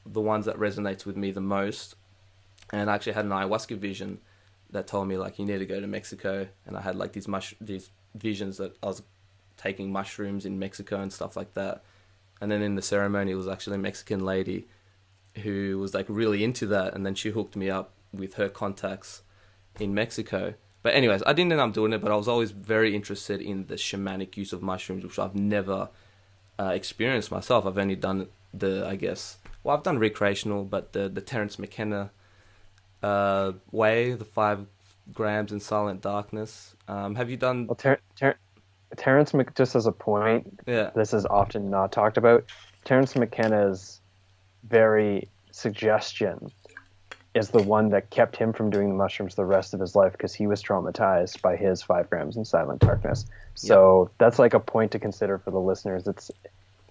the ones that resonates with me the most. And I actually had an ayahuasca vision that told me, like, you need to go to Mexico. And I had like these visions that I was taking mushrooms in Mexico and stuff like that. And then in the ceremony, it was actually a Mexican lady who was like really into that, and then she hooked me up with her contacts in Mexico. But anyways, I didn't end up doing it, but I was always very interested in the shamanic use of mushrooms, which I've never experienced myself. I've only done I've done recreational, but the Terence McKenna way, the 5 grams in silent darkness. Have you done... Well, Terence just as a point, yeah, this is often not talked about. Terence McKenna's very suggestion is the one that kept him from doing the mushrooms the rest of his life, because he was traumatized by his 5 grams in silent darkness. So that's like a point to consider for the listeners.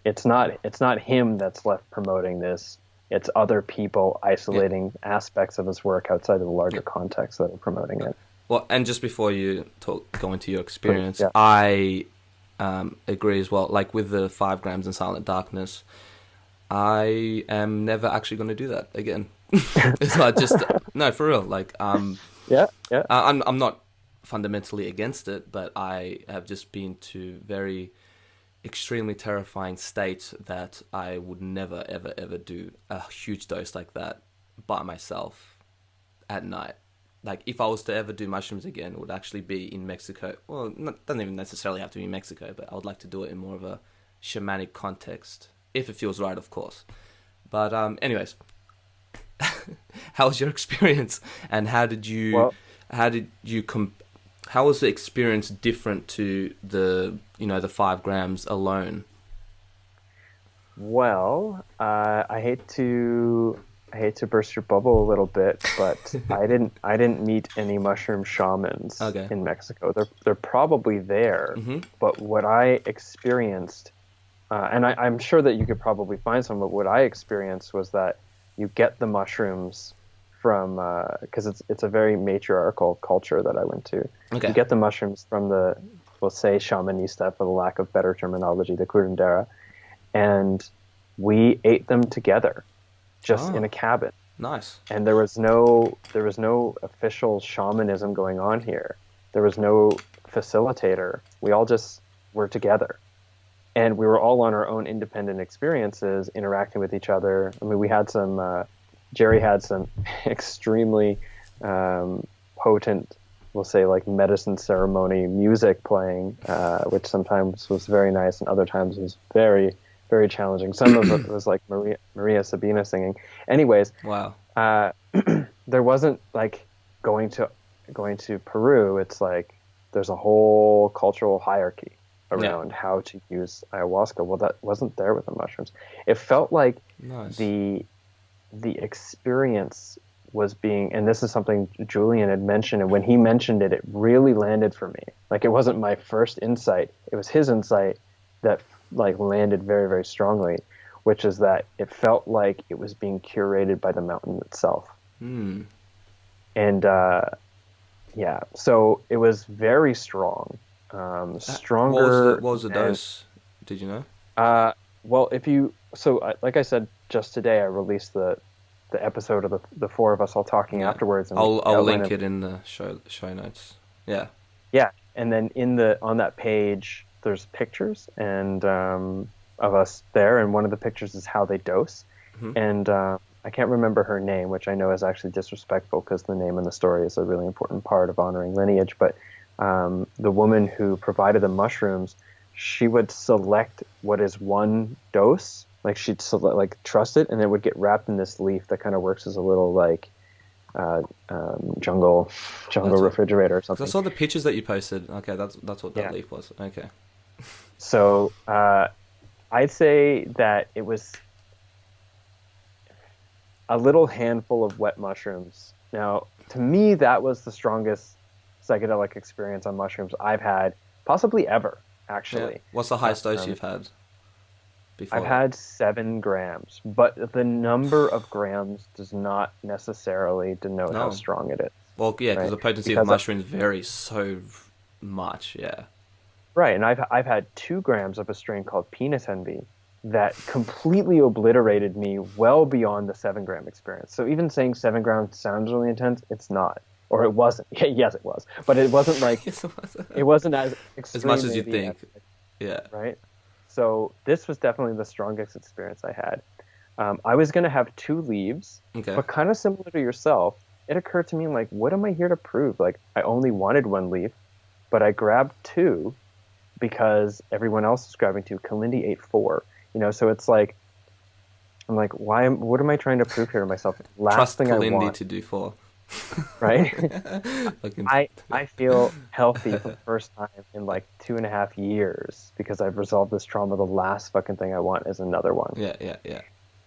It's not him that's left promoting this. It's other people isolating aspects of his work outside of the larger context that are promoting it. Well, and just before you go into your experience, I agree as well. Like with the 5 grams in silent darkness, I am never actually going to do that again. It's like no, for real. Like, I'm not fundamentally against it, but I have just been to very extremely terrifying states that I would never, ever, ever do a huge dose like that by myself at night. Like, if I was to ever do mushrooms again, it would actually be in Mexico. Well, doesn't even necessarily have to be in Mexico, but I would like to do it in more of a shamanic context, if it feels right, of course. But anyways, how was your experience, and how was the experience different to the 5 grams alone? Well, I hate to burst your bubble a little bit, but I didn't meet any mushroom shamans in Mexico. They're probably there, but what I experienced, and I'm sure that you could probably find some, but what I experienced was that you get the mushrooms from, because it's a very matriarchal culture that I went to. Okay. You get the mushrooms from the, we'll say, shamanista, for the lack of better terminology, the curandera, and we ate them together, just in a cabin. Nice. And there was no official shamanism going on here. There was no facilitator. We all just were together. And we were all on our own independent experiences, interacting with each other. I mean, we had some, Jerry had some extremely potent, we'll say, like medicine ceremony music playing, which sometimes was very nice and other times was very, very challenging. Some of it was like Maria Sabina singing. Anyways, wow. There wasn't like going to Peru. It's like there's a whole cultural hierarchy around how to use ayahuasca. Well, that wasn't there with the mushrooms. It felt like the experience was being, and this is something Julian had mentioned, and when he mentioned it, it really landed for me. Like, it wasn't my first insight. It was his insight that like landed very, very strongly, which is that it felt like it was being curated by the mountain itself. And so it was very strong. Stronger. What was the dose? Did you know? Well, like I said, just today I released the episode of the 4 of us all talking afterwards. And I'll link it in the show notes. Yeah. Yeah, and then on that page there's pictures and of us there, and one of the pictures is how they dose. And I can't remember her name, which I know is actually disrespectful because the name in the story is a really important part of honoring lineage, but the woman who provided the mushrooms, she would select what is one dose. Like, she'd select, like, trust it, and it would get wrapped in this leaf that kind of works as a little like jungle refrigerator or something. I saw the pictures that you posted. Okay, that's what that leaf was. Okay. So I'd say that it was a little handful of wet mushrooms Now, to me, that was the strongest psychedelic experience on mushrooms I've had, possibly ever, actually. Yeah. What's the highest dose you've had before? I've had 7 grams, but the number of grams does not necessarily denote how strong it is. Well, yeah, because right? the potency of mushrooms varies so much, yeah. Right, and I've had 2 grams of a strain called Penis Envy that completely obliterated me well beyond the 7-gram experience. So even saying 7 grams sounds really intense, it's not. Or it wasn't. Yes, it was. But it wasn't like, it wasn't as extreme. As much as you think. Yeah. Right? So this was definitely the strongest experience I had. I was going to have 2 leaves, but kind of similar to yourself, it occurred to me, like, what am I here to prove? Like, I only wanted 1 leaf, but I grabbed 2 because everyone else is grabbing 2. Kalindi ate 4. You know, so it's like, I'm like, what am I trying to prove here to myself? Last Trust thing Kalindi I want to do 4. Right? I feel healthy for the first time in like 2.5 years because I've resolved this trauma. The last fucking thing I want is another one. Yeah.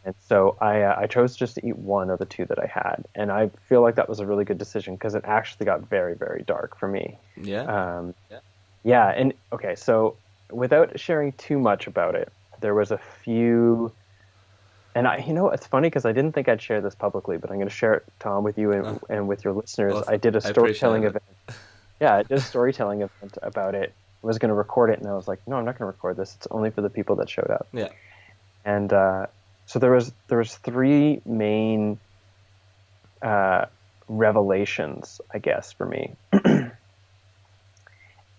And so I chose just to eat 1 of the 2 that I had, and I feel like that was a really good decision because it actually got very, very dark for me. Yeah. Yeah, and okay, so without sharing too much about it, there was a few. And it's funny because I didn't think I'd share this publicly, but I'm going to share it, Tom, with you and with your listeners. Well, I did a storytelling event. Yeah, I did a storytelling event about it. I was going to record it, and I was like, no, I'm not going to record this. It's only for the people that showed up. Yeah. And so there was 3 main revelations, I guess, for me.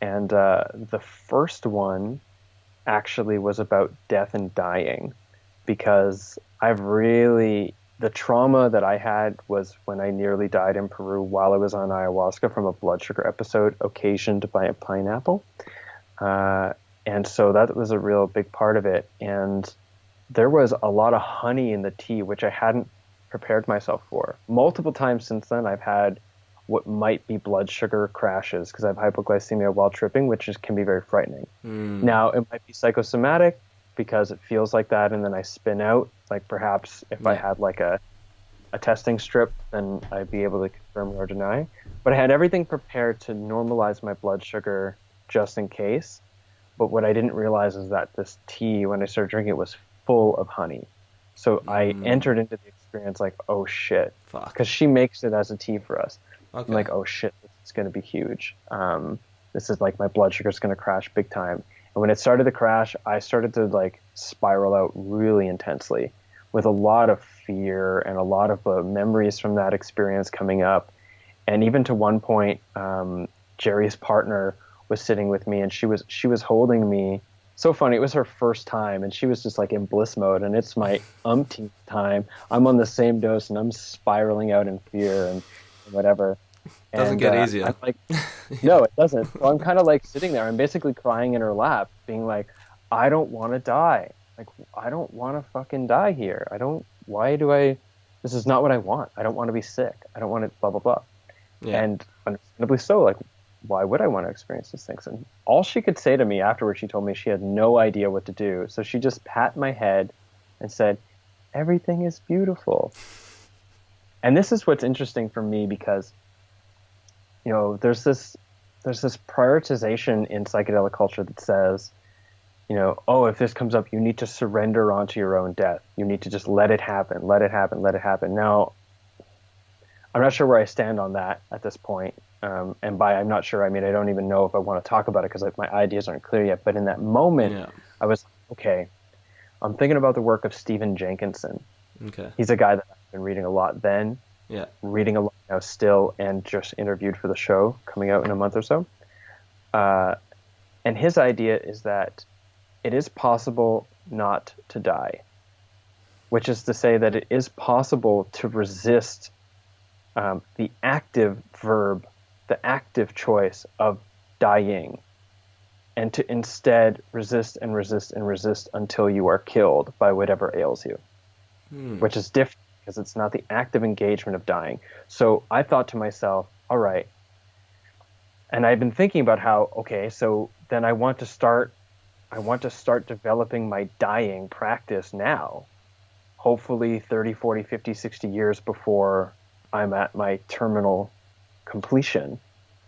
And the first one actually was about death and dying, because the trauma that I had was when I nearly died in Peru while I was on ayahuasca from a blood sugar episode occasioned by a pineapple. And so that was a real big part of it. And there was a lot of honey in the tea, which I hadn't prepared myself for. Multiple times since then, I've had what might be blood sugar crashes because I have hypoglycemia while tripping, which can be very frightening. Now, it might be psychosomatic because it feels like that, and then I spin out. Like perhaps if I had like a testing strip, then I'd be able to confirm or deny. But I had everything prepared to normalize my blood sugar just in case. But what I didn't realize is that this tea, when I started drinking it, was full of honey. So I entered into the experience like, oh shit. Because she makes it as a tea for us. Okay. I'm like, oh shit, this is going to be huge. This is like my blood sugar is going to crash big time. And when it started to crash, I started to like spiral out really intensely with a lot of fear and a lot of memories from that experience coming up. And even to one point, Jerry's partner was sitting with me, and she was holding me. So funny. It was her first time, and she was just like in bliss mode, and it's my umpteenth time. I'm on the same dose, and I'm spiraling out in fear and whatever. Doesn't get easier. I'm like, no, it doesn't. So I'm kind of like sitting there. I'm basically crying in her lap, being like, I don't want to die. Like, I don't want to fucking die here. This is not what I want. I don't want to be sick. I don't want to blah, blah, blah. Yeah. And understandably so, like, why would I want to experience these things? And all she could say to me afterwards, she told me she had no idea what to do. So she just pat my head and said, everything is beautiful. And this is what's interesting for me because, there's this prioritization in psychedelic culture that says, if this comes up, you need to surrender onto your own death. You need to just let it happen, let it happen, let it happen. Now, I'm not sure where I stand on that at this point. And by I'm not sure, I mean, I don't even know if I want to talk about it because my ideas aren't clear yet. But in that moment, I was, okay, I'm thinking about the work of Stephen Jenkinson. Okay. He's a guy that I've been reading a lot then, reading a lot now still, and just interviewed for the show coming out in a month or so. And his idea is that it is possible not to die, which is to say that it is possible to resist the active verb, the active choice of dying, and to instead resist and resist and resist until you are killed by whatever ails you, which is different because it's not the active engagement of dying. So I thought to myself, all right, and I've been thinking about how, okay, so then I want to start developing my dying practice now, hopefully 30, 40, 50, 60 years before I'm at my terminal completion,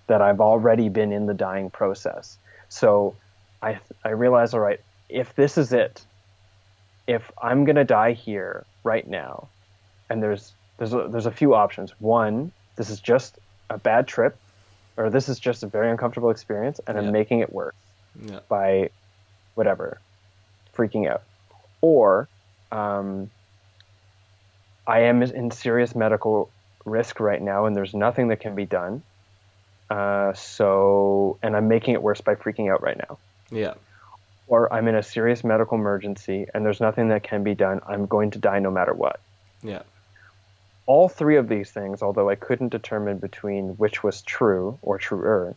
that I've already been in the dying process. So I realize, all right, if this is it, if I'm going to die here right now, and there's a few options. One, this is just a bad trip, or this is just a very uncomfortable experience, and I'm making it worse by whatever, freaking out. Or I am in serious medical risk right now, and there's nothing that can be done. And I'm making it worse by freaking out right now. Yeah. Or I'm in a serious medical emergency, and there's nothing that can be done. I'm going to die no matter what. Yeah. All three of these things, although I couldn't determine between which was true or truer,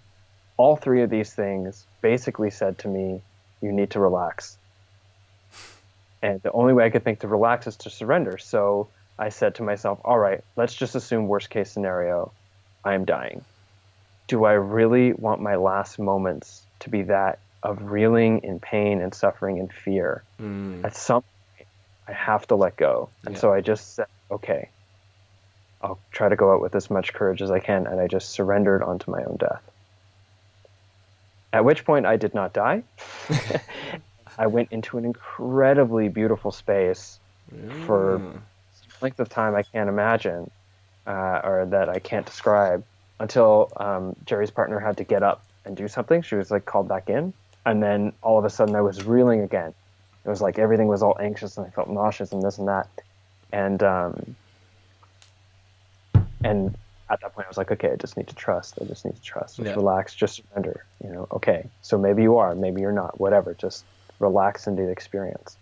all three of these things basically said to me, you need to relax. And the only way I could think to relax is to surrender. So I said to myself, all right, let's just assume worst case scenario, I am dying. Do I really want my last moments to be that of reeling in pain and suffering and fear? At some point, I have to let go. And so I just said, okay, I'll try to go out with as much courage as I can. And I just surrendered onto my own death. At which point I did not die. I went into an incredibly beautiful space for some length of time I can't imagine, or that I can't describe, until Jerry's partner had to get up and do something. She was like called back in. And then all of a sudden I was reeling again. It was like everything was all anxious and I felt nauseous and this and that. And at that point I was like, okay, I just need to trust. Just relax, just surrender. Okay, so maybe you are, maybe you're not, whatever. Just relax into the experience.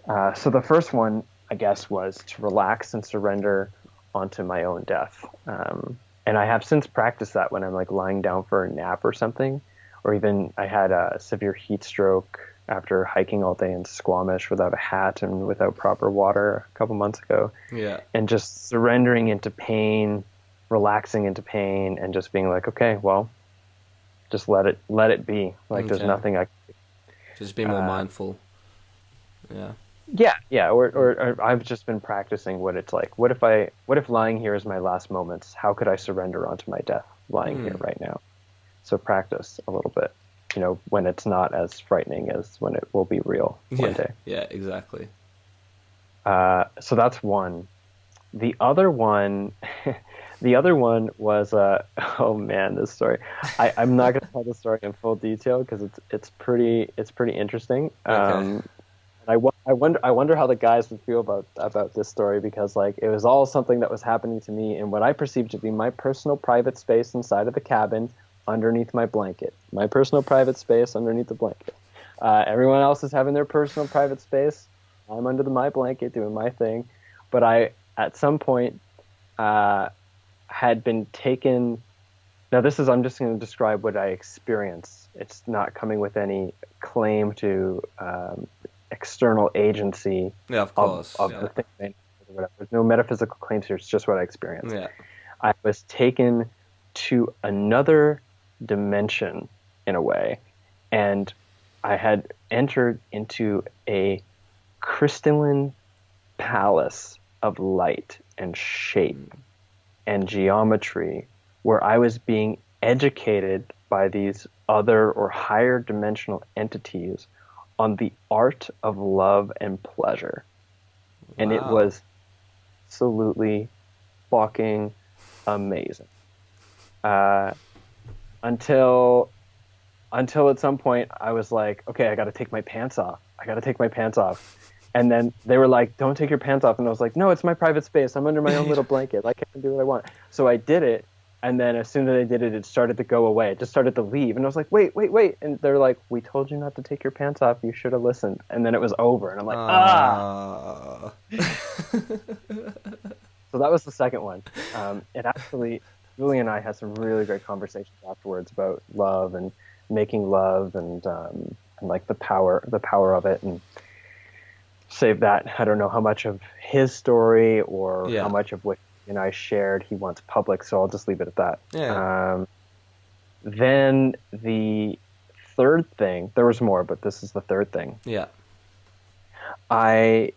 So the first one, I guess, was to relax and surrender onto my own death. And I have since practiced that when I'm like lying down for a nap or something, or even I had a severe heat stroke after hiking all day in Squamish without a hat and without proper water a couple months ago. Yeah. And just surrendering into pain, relaxing into pain, and just being like, okay, well, just let it be. Like there's nothing I can do. Just be more mindful. Yeah. Yeah. Or I've just been practicing what it's like. What if lying here is my last moments? How could I surrender onto my death lying here right now? So practice a little bit, when it's not as frightening as when it will be real one day. Yeah, exactly. So that's one. The other one was, oh man, this story. I'm not going to tell the story in full detail because it's pretty interesting. Okay. I wonder how the guys would feel about this story, because like it was all something that was happening to me in what I perceived to be my personal private space inside of the cabin underneath my blanket. My personal private space underneath the blanket. Everyone else is having their personal private space. I'm under my blanket doing my thing. But I, at some point, had been taken. Now I'm just going to describe what I experienced. It's not coming with any claim to external agency of the thing. Or whatever. There's no metaphysical claims here. It's just what I experienced. Yeah. I was taken to another dimension in a way, and I had entered into a crystalline palace of light and shape and geometry, where I was being educated by these other or higher dimensional entities on the art of love and pleasure. Wow. And it was absolutely fucking amazing. Until at some point I was like, okay, I got to take my pants off. And then they were like, don't take your pants off. And I was like, no, it's my private space. I'm under my own little blanket. Like, I can do what I want. So I did it. And then as soon as I did it, it started to go away. It just started to leave. And I was like, wait. And they're like, we told you not to take your pants off. You should have listened. And then it was over. And I'm like, So that was the second one. It actually, Julian and I had some really great conversations afterwards about love and making love and like the power of it. And save that. I don't know how much of his story or how much of what I shared he wants public, so I'll just leave it at that. Yeah. Then the third thing, there was more, but this is the third thing. Yeah. I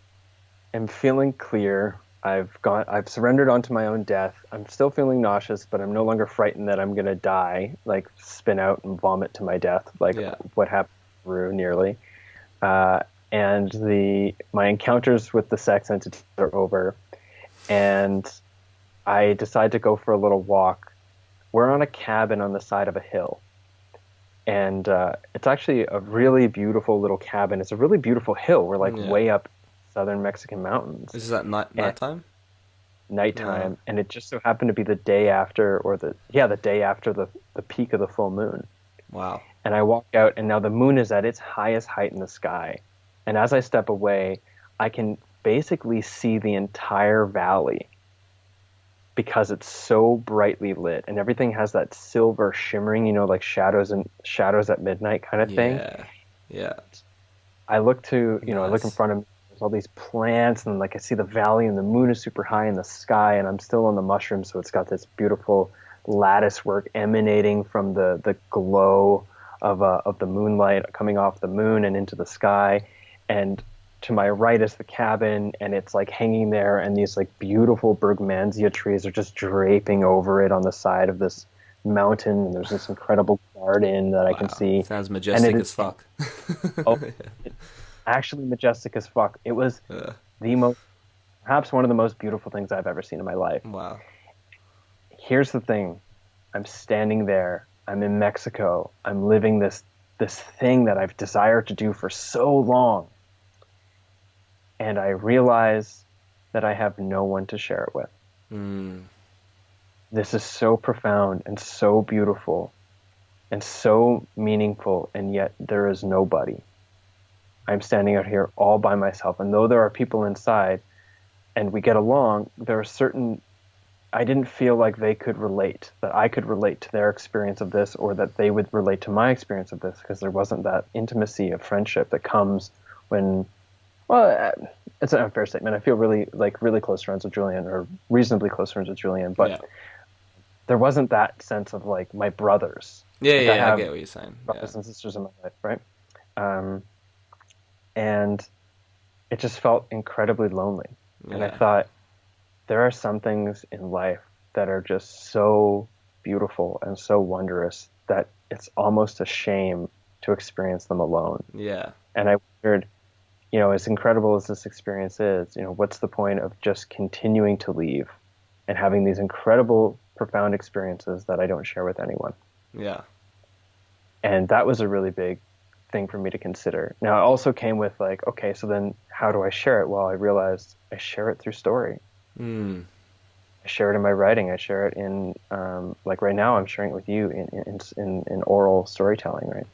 am feeling clear. I've surrendered onto my own death. I'm still feeling nauseous, but I'm no longer frightened that I'm going to die, like spin out and vomit to my death, like Yeah. what happened to Rue nearly. And my encounters with the sex entities are over, and I decide to go for a little walk. We're on a cabin on the side of a hill, and it's actually a really beautiful little cabin. It's a really beautiful hill. We're like way up southern Mexican mountains. This is at nighttime? Nighttime, and it just so happened to be the day after, the day after the peak of the full moon. Wow. And I walk out, and now the moon is at its highest height in the sky. And as I step away, I can basically see the entire valley because it's so brightly lit, and everything has that silver shimmering, like shadows at midnight kind of thing. Yeah. I look to, Nice. I look in front of me, there's all these plants, and like I see the valley, and the moon is super high in the sky, and I'm still on the mushroom, so it's got this beautiful lattice work emanating from the glow of the moonlight coming off the moon and into the sky. And to my right is the cabin, and it's like hanging there, and these like beautiful Bergmansia trees are just draping over it on the side of this mountain, and there's this incredible garden that I can see. Sounds majestic as fuck. Actually majestic as fuck. It was perhaps one of the most beautiful things I've ever seen in my life. Wow. Here's the thing. I'm standing there. I'm in Mexico. I'm living this thing that I've desired to do for so long. And I realize that I have no one to share it with. This is so profound and so beautiful and so meaningful, and yet there is nobody. I'm standing out here all by myself, and though there are people inside and we get along, there are certain, I didn't feel like they could relate, that I could relate to their experience of this, or that they would relate to my experience of this, because there wasn't that intimacy of friendship that comes when, well, it's an unfair statement. I feel really close friends with Julian, or reasonably close friends with Julian, but there wasn't that sense of like my brothers. I have get what you're saying. Brothers and sisters in my life, right? And it just felt incredibly lonely. And I thought, there are some things in life that are just so beautiful and so wondrous that it's almost a shame to experience them alone. Yeah. And I wondered, as incredible as this experience is, what's the point of just continuing to leave and having these incredible, profound experiences that I don't share with anyone? Yeah. And that was a really big thing for me to consider. Now, it also came with like, okay, so then how do I share it? Well, I realized I share it through story. I share it in my writing. I share it in, like right now, I'm sharing it with you in oral storytelling, right?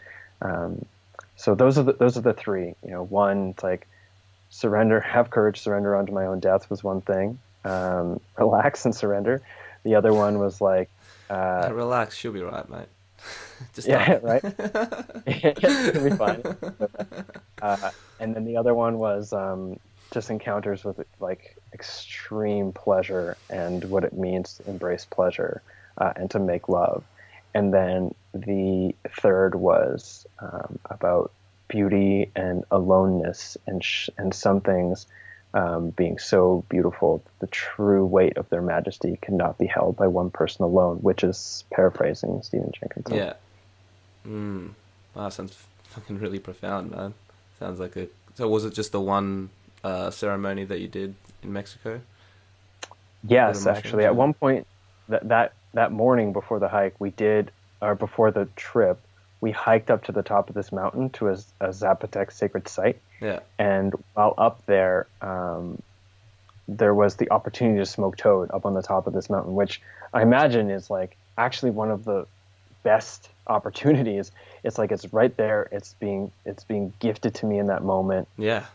So those are the three. One, it's like surrender, have courage, surrender onto my own death was one thing. Relax and surrender. The other one was like, relax, she'll be right, mate. Just right. It'll be fine. And then the other one was just encounters with like extreme pleasure and what it means to embrace pleasure and to make love. And then the third was about beauty and aloneness and some things being so beautiful that the true weight of their majesty cannot be held by one person alone, which is paraphrasing Stephen Jenkinson. Yeah. Wow, sounds fucking really profound, man. Sounds like So was it just the one ceremony that you did in Mexico? Yes, actually. At one point, that morning before the hike, before the trip, we hiked up to the top of this mountain to a Zapotec sacred site. Yeah. And while up there, there was the opportunity to smoke toad up on the top of this mountain, which I imagine is like actually one of the best opportunities. It's like it's right there. It's being gifted to me in that moment. Yeah.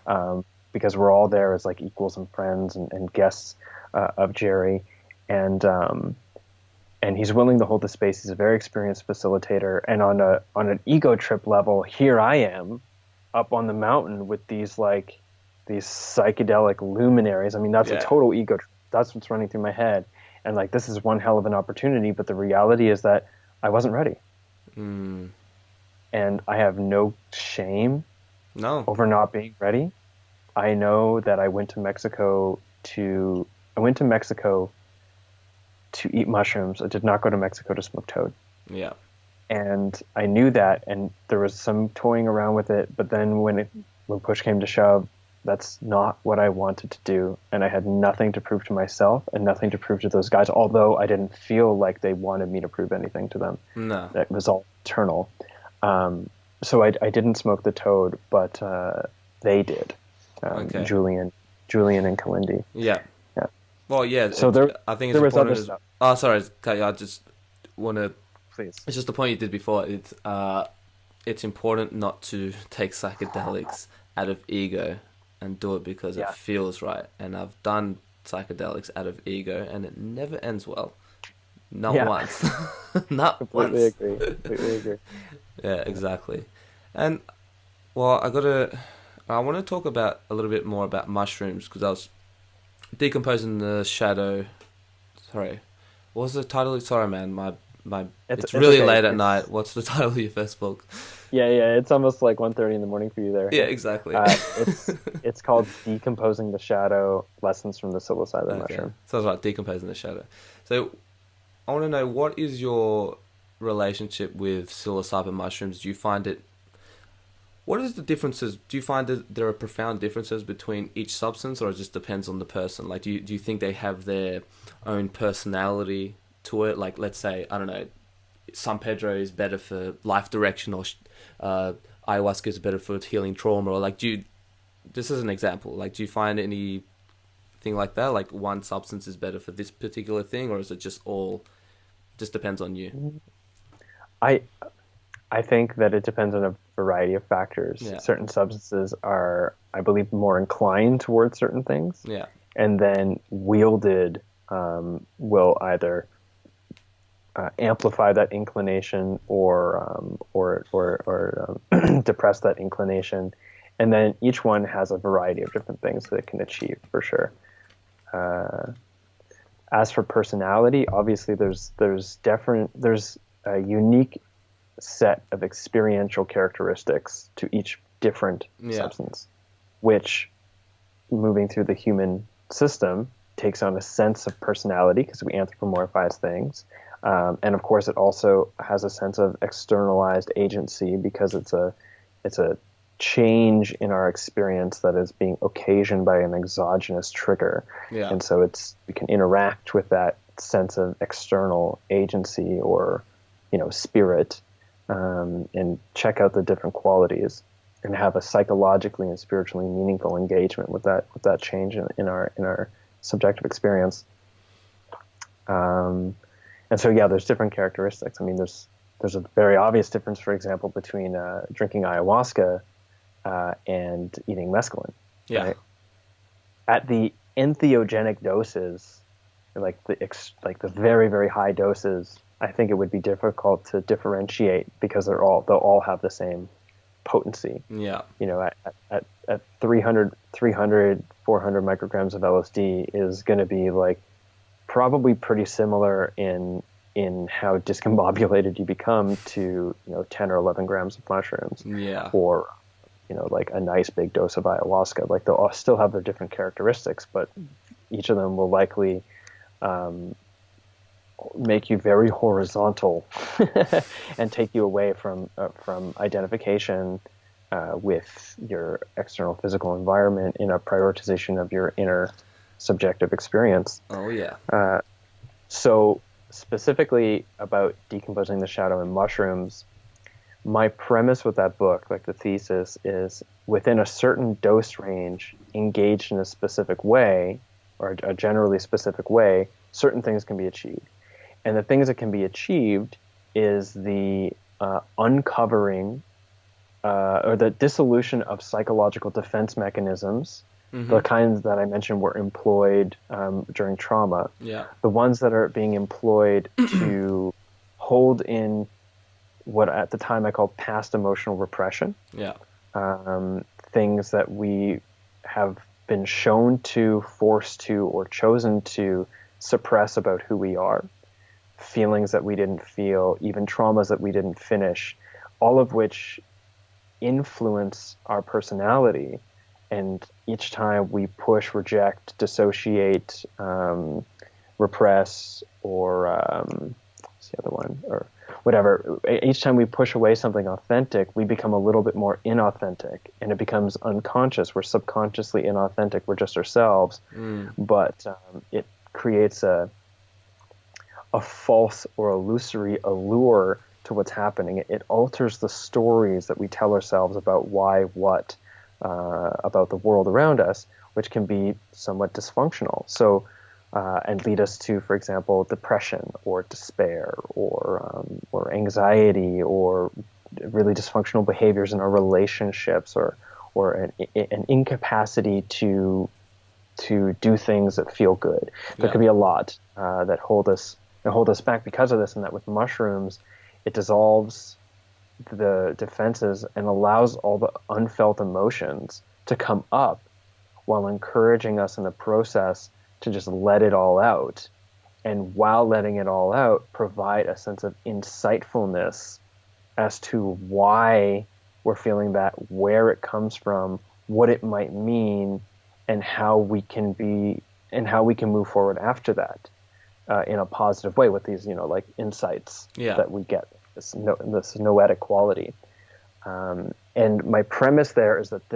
Because we're all there as like equals and friends and guests of Jerry, and he's willing to hold the space. He's a very experienced facilitator, and on an ego trip level, here I am up on the mountain with these psychedelic luminaries. I mean, that's a total ego trip. That's what's running through my head, and like this is one hell of an opportunity. But the reality is that I wasn't ready, and I have no shame over not being ready. I know that I went to Mexico to I went to Mexico to eat mushrooms. I did not go to Mexico to smoke toad. Yeah. And I knew that, and there was some toying around with it. But then when push came to shove, that's not what I wanted to do, and I had nothing to prove to myself and nothing to prove to those guys. Although I didn't feel like they wanted me to prove anything to them. No. That was all internal. So I didn't smoke the toad, but they did. Okay. Julian and Kalindi. Yeah. Yeah. Well, yeah. So I think it's there was important. other stuff. Oh, sorry. I just want to. Please. It's just the point you did before. It's important not to take psychedelics out of ego and do it because it feels right. And I've done psychedelics out of ego, and it never ends well. Not once. Not Completely once. Completely agree. Yeah, exactly. And well, I want to talk about a little bit more about mushrooms, because I was decomposing the shadow. Sorry, what was the title? Sorry, man. It's really okay. late at night. What's the title of your first book? Yeah. It's almost like 1:30 in the morning for you there. Yeah, exactly. It's called Decomposing the Shadow: Lessons from the Psilocybin Mushroom. So it's like Decomposing the Shadow. So I want to know, what is your relationship with psilocybin mushrooms? Do you find it... What is the differences? Do you find that there are profound differences between each substance, or it just depends on the person? Like, do you think they have their own personality to it? Like, let's say, I don't know, San Pedro is better for life direction, or ayahuasca is better for healing trauma, or like, this is an example, like, do you find anything like that? Like, one substance is better for this particular thing, or is it just depends on you? I think that it depends on a variety of factors. Yeah. Certain substances are, I believe, more inclined towards certain things. Yeah. And then wielded will either amplify that inclination or depress that inclination. And then each one has a variety of different things that it can achieve, for sure. As for personality, obviously there's a unique set of experiential characteristics to each different substance, which, moving through the human system, takes on a sense of personality because we anthropomorphize things. And of course, it also has a sense of externalized agency because it's a change in our experience that is being occasioned by an exogenous trigger. Yeah. And so we can interact with that sense of external agency or, spirit, and check out the different qualities and have a psychologically and spiritually meaningful engagement with that change in our subjective experience. And so, there's different characteristics. I mean, there's a very obvious difference, for example, between drinking ayahuasca and eating mescaline. Yeah. Right? At the entheogenic doses, like the very, very high doses, I think it would be difficult to differentiate because they'll all have the same potency. Yeah. At 300, 400 micrograms of LSD is going to be like probably pretty similar in how discombobulated you become to 10 or 11 grams of mushrooms. Yeah. Or like a nice big dose of ayahuasca. Like they'll all still have their different characteristics, but each of them will likely make you very horizontal and take you away from identification with your external physical environment in a prioritization of your inner subjective experience. Oh yeah. So specifically about decomposing the shadow in mushrooms, my premise with that book, like the thesis, is within a certain dose range, engaged in a specific way, or a generally specific way, certain things can be achieved. And the things that can be achieved is the uncovering or the dissolution of psychological defense mechanisms, the kinds that I mentioned were employed during trauma. Yeah. The ones that are being employed to hold in what at the time I called past emotional repression. Yeah. Things that we have been shown to, forced to, or chosen to suppress about who we are. Feelings that we didn't feel, even traumas that we didn't finish, all of which influence our personality And each time we push, reject, dissociate, repress, or what's the other one, or whatever. Each time we push away something authentic, we become a little bit more inauthentic, and it becomes unconscious. We're subconsciously inauthentic. We're just ourselves, but it creates a false or illusory allure to what's happening. It alters the stories that we tell ourselves about why, what, about the world around us, which can be somewhat dysfunctional. So, and lead us to, for example, depression or despair or anxiety or really dysfunctional behaviors in our relationships or an incapacity to do things that feel good. There could be a lot that hold us back because of this, and that with mushrooms, it dissolves the defenses and allows all the unfelt emotions to come up while encouraging us in the process to just let it all out. And while letting it all out, provide a sense of insightfulness as to why we're feeling that, where it comes from, what it might mean, and how we can move forward after that in a positive way with these, like insights that we get, this noetic quality. And my premise there is that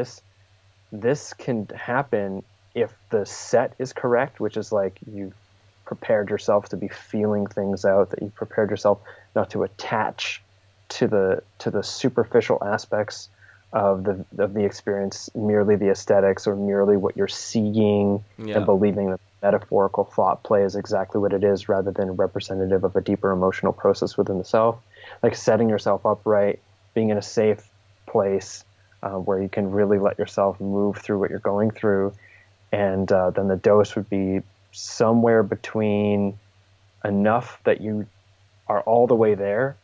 this can happen if the set is correct, which is like you've prepared yourself to be feeling things out, that you've prepared yourself not to attach to the superficial aspects of the experience, merely the aesthetics or merely what you're seeing, and believing that metaphorical thought play is exactly what it is rather than representative of a deeper emotional process within the self. Like setting yourself up right, being in a safe place where you can really let yourself move through what you're going through. And then the dose would be somewhere between enough that you are all the way there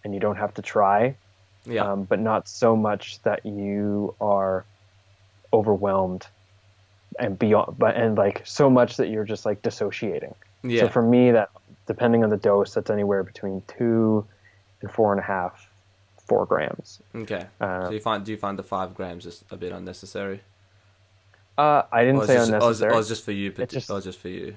and you don't have to try, but not so much that you are overwhelmed and beyond, and like so much that you're just like dissociating. So for me, that depending on the dose, that's anywhere between 2 and 4.5, 4 grams. Okay. So do you find the 5 grams is a bit unnecessary? I didn't say unnecessary. Or just for you. Just for you.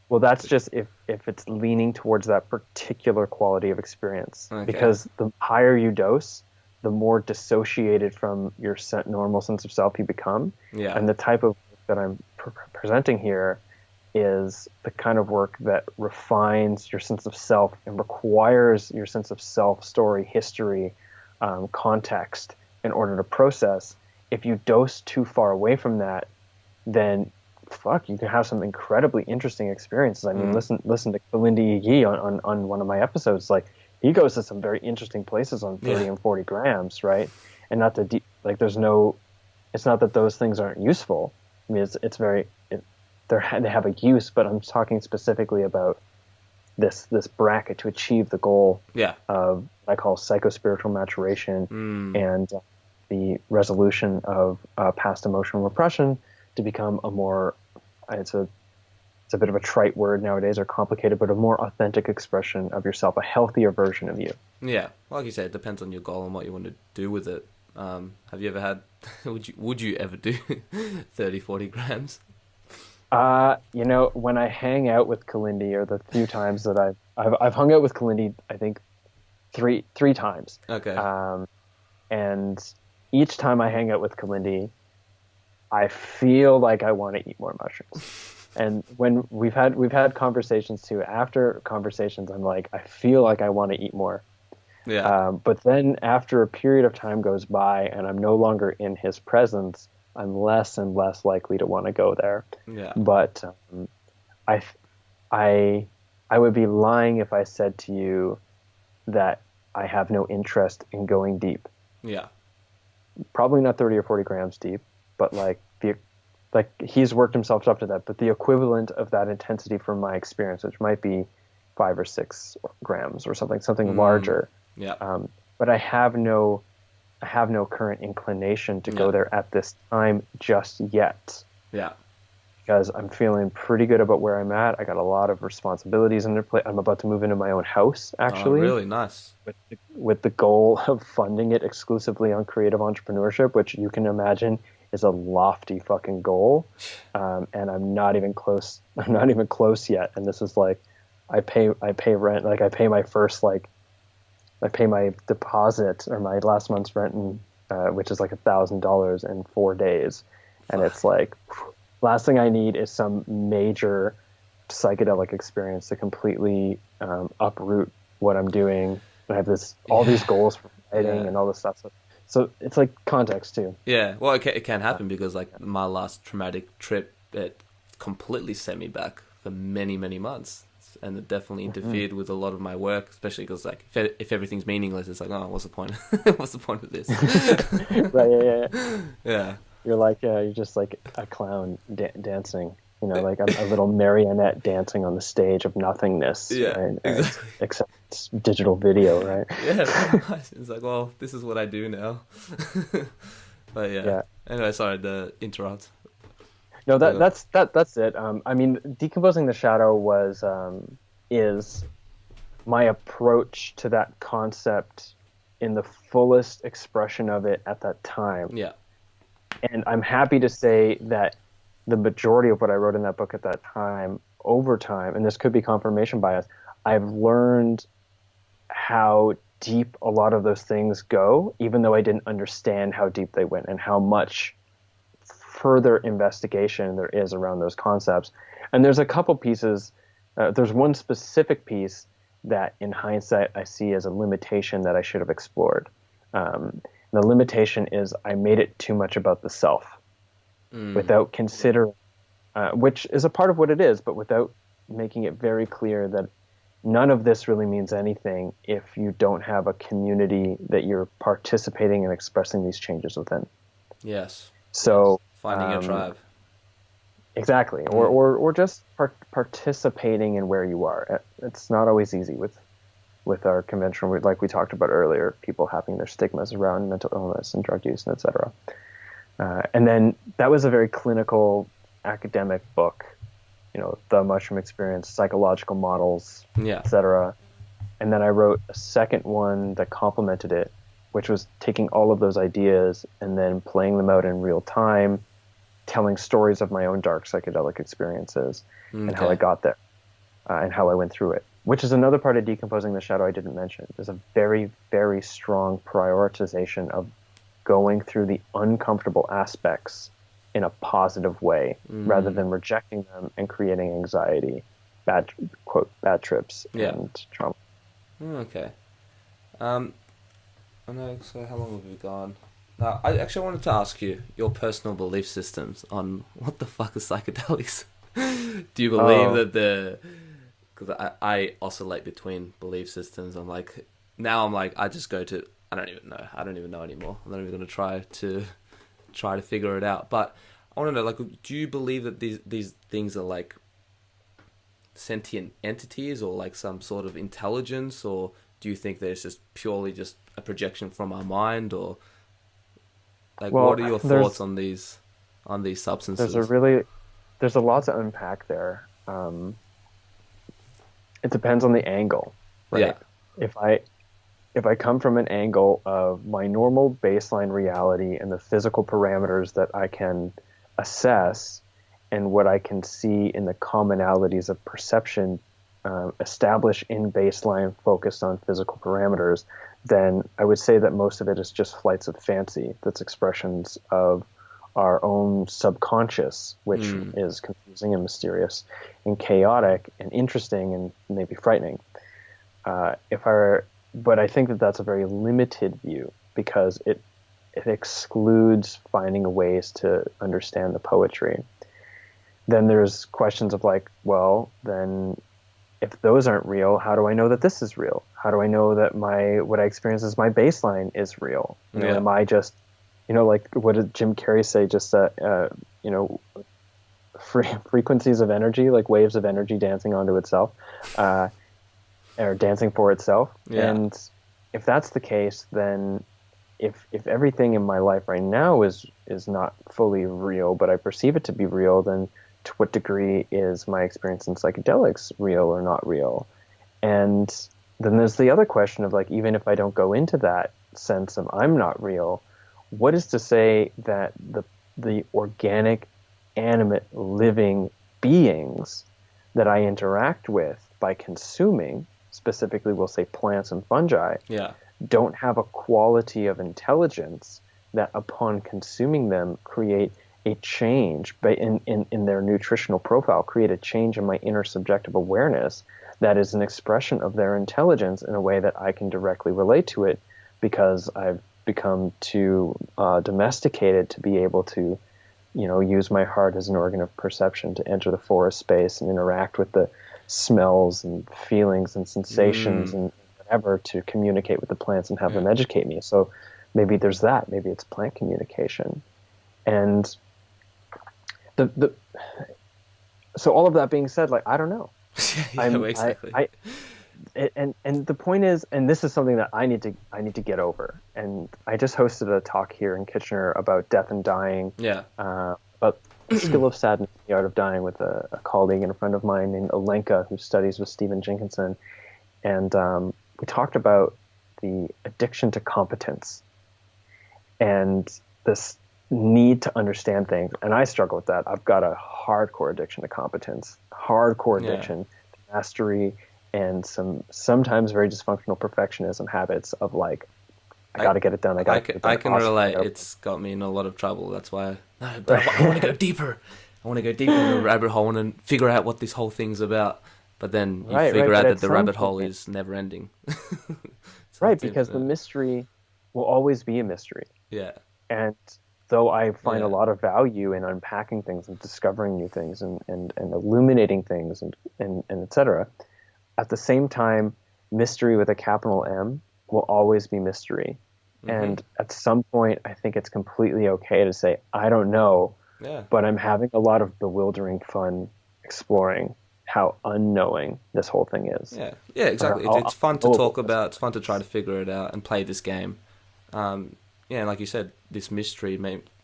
Well, that's just if it's leaning towards that particular quality of experience. Okay. Because the higher you dose, the more dissociated from your normal sense of self you become. Yeah. And the type of work that I'm presenting here is the kind of work that refines your sense of self and requires your sense of self, story, history, context in order to process. If you dose too far away from that, then you can have some incredibly interesting experiences. I mean, listen to Kalindi Yi on one of my episodes. Like, he goes to some very interesting places on 30 and 40 grams, right? And not the it's not that those things aren't useful. I mean, they have a use, but I'm talking specifically about this bracket to achieve the goal of what I call psychospiritual maturation and the resolution of past emotional repression to become a more, it's a bit of a trite word nowadays, or complicated, but a more authentic expression of yourself, a healthier version of you. Yeah, like you said, it depends on your goal and what you want to do with it. Have you ever had, would you ever do 30, 40 grams? When I hang out with Kalindi, or the few times that I've hung out with Kalindi, I think three times. Okay. And each time I hang out with Kalindi, I feel like I want to eat more mushrooms. And when we've had conversations too, after conversations, I'm like, I feel like I want to eat more. Yeah. But then after a period of time goes by and I'm no longer in his presence, I'm less and less likely to want to go there. Yeah. But I would be lying if I said to you that I have no interest in going deep. Yeah. Probably not 30 or 40 grams deep, but like he's worked himself up to that. But the equivalent of that intensity from my experience, which might be 5 or 6 grams or something larger. Yeah. But I have no current inclination to go there at this time just yet. Yeah. Because I'm feeling pretty good about where I'm at. I got a lot of responsibilities in play. I'm about to move into my own house, actually. Oh, really nice. With the goal of funding it exclusively on creative entrepreneurship, which you can imagine is a lofty fucking goal, and I'm not even close. I'm not even close yet. And this is like, I pay rent. Like I pay my first I pay my deposit or my last month's rent, which is like $1,000 in 4 days, and it's like, last thing I need is some major psychedelic experience to completely uproot what I'm doing. I have all these goals for writing and all this stuff. So it's like context too. Yeah, well, it can happen because like my last traumatic trip, it completely set me back for many, many months. And it definitely interfered with a lot of my work, especially because like if everything's meaningless, it's like, oh, what's the point? What's the point of this? Right. Yeah. You're like you're just like a clown dancing, like a little marionette dancing on the stage of nothingness. Yeah, right? exactly. Except it's digital video, right? Yeah, it's like, well, this is what I do now. But yeah. Anyway, sorry to interrupt. No, that's it. I mean, decomposing the shadow is my approach to that concept in the fullest expression of it at that time. Yeah. And I'm happy to say that the majority of what I wrote in that book at that time, over time, and this could be confirmation bias, I've learned how deep a lot of those things go, even though I didn't understand how deep they went and how much further investigation there is around those concepts. And there's a couple pieces. There's one specific piece that in hindsight I see as a limitation that I should have explored. The limitation is I made it too much about the self without considering, which is a part of what it is, but without making it very clear that none of this really means anything if you don't have a community that you're participating and expressing these changes within. Yes. So finding a tribe. Exactly. Or just participating in where you are. It's not always easy with our conventional, like we talked about earlier, people having their stigmas around mental illness and drug use and et cetera. And then that was a very clinical academic book, the mushroom experience, psychological models, et cetera. And then I wrote a second one that complemented it, which was taking all of those ideas and then playing them out in real time, telling stories of my own dark psychedelic experiences and how I got there and how I went through it, which is another part of decomposing the shadow I didn't mention. There's a very, very strong prioritization of going through the uncomfortable aspects in a positive way rather than rejecting them and creating anxiety, bad trips and trauma. Okay. I know, so how long have we gone? I actually wanted to ask you your personal belief systems on what the fuck is psychedelics. Do you believe that because I oscillate between belief systems. I'm like, I just go to, I don't even know anymore. I'm not even going to try to figure it out. But I want to know, like, do you believe that these things are like sentient entities or like some sort of intelligence, or do you think that it's just purely just a projection from our mind, or like, what are your thoughts on these substances? There's a lot to unpack there. It depends on the angle, right? Yeah. If I come from an angle of my normal baseline reality and the physical parameters that I can assess and what I can see in the commonalities of perception established in baseline focused on physical parameters, then I would say that most of it is just flights of fancy. That's expressions of our own subconscious, which is confusing and mysterious and chaotic and interesting and maybe frightening. But I think that that's a very limited view because it excludes finding ways to understand the poetry. Then there's questions of like, well, then if those aren't real, how do I know that this is real? How do I know that what I experience as my baseline is real? Am I just, like what did Jim Carrey say? Just frequencies of energy, like waves of energy dancing onto itself, or dancing for itself. Yeah. And if that's the case, then if everything in my life right now is not fully real, but I perceive it to be real, then to what degree is my experience in psychedelics real or not real? And then there's the other question of like, even if I don't go into that sense of I'm not real, what is to say that the organic, animate, living beings that I interact with by consuming, specifically we'll say plants and fungi, don't have a quality of intelligence that upon consuming them create a change in their nutritional profile, create a change in my inner subjective awareness that is an expression of their intelligence in a way that I can directly relate to it, because I've become too domesticated to be able to, use my heart as an organ of perception to enter the forest space and interact with the smells and feelings and sensations and whatever to communicate with the plants and have them educate me. So maybe there's that. Maybe it's plant communication. And so all of that being said, like, I don't know. Exactly. And the point is, and this is something that I need to get over. And I just hosted a talk here in Kitchener about death and dying. About the skill of sadness, the art of dying, with a colleague and a friend of mine named Olenka, who studies with Stephen Jenkinson. And we talked about the addiction to competence and this need to understand things. And I struggle with that. I've got a hardcore addiction to competence, hardcore addiction to mastery, and sometimes very dysfunctional perfectionism habits of like, I got to get it done. I can relate. It's got me in a lot of trouble. That's why I want to go deeper. I want to go deeper in the rabbit hole and figure out what this whole thing's about. But then you figure out that the rabbit hole is never ending. Right, because the mystery will always be a mystery. Yeah. And though I find a lot of value in unpacking things and discovering new things and illuminating things and et cetera, at the same time, mystery with a capital M will always be mystery. And at some point, I think it's completely okay to say, I don't know, but I'm having a lot of bewildering fun exploring how unknowing this whole thing is. Yeah, exactly. It's fun to talk about. It's fun to try to figure it out and play this game. And like you said, this mystery,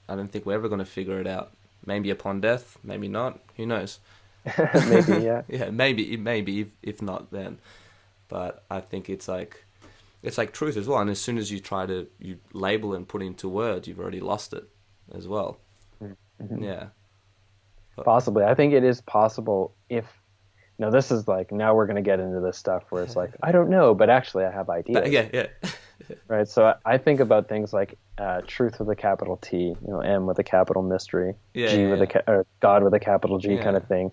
I don't think we're ever going to figure it out. Maybe upon death, maybe not. Who knows? Maybe, yeah. Yeah, maybe if not then. But I think it's like truth as well. And as soon as you you label and put into words, you've already lost it as well. Mm-hmm. Yeah. Possibly. I think it is possible if, this is like, now we're going to get into this stuff where it's like, I don't know, but actually I have ideas. Yeah. Right. So I think about things like truth with a capital T, M with a capital mystery, G with or God with a capital G kind of thing.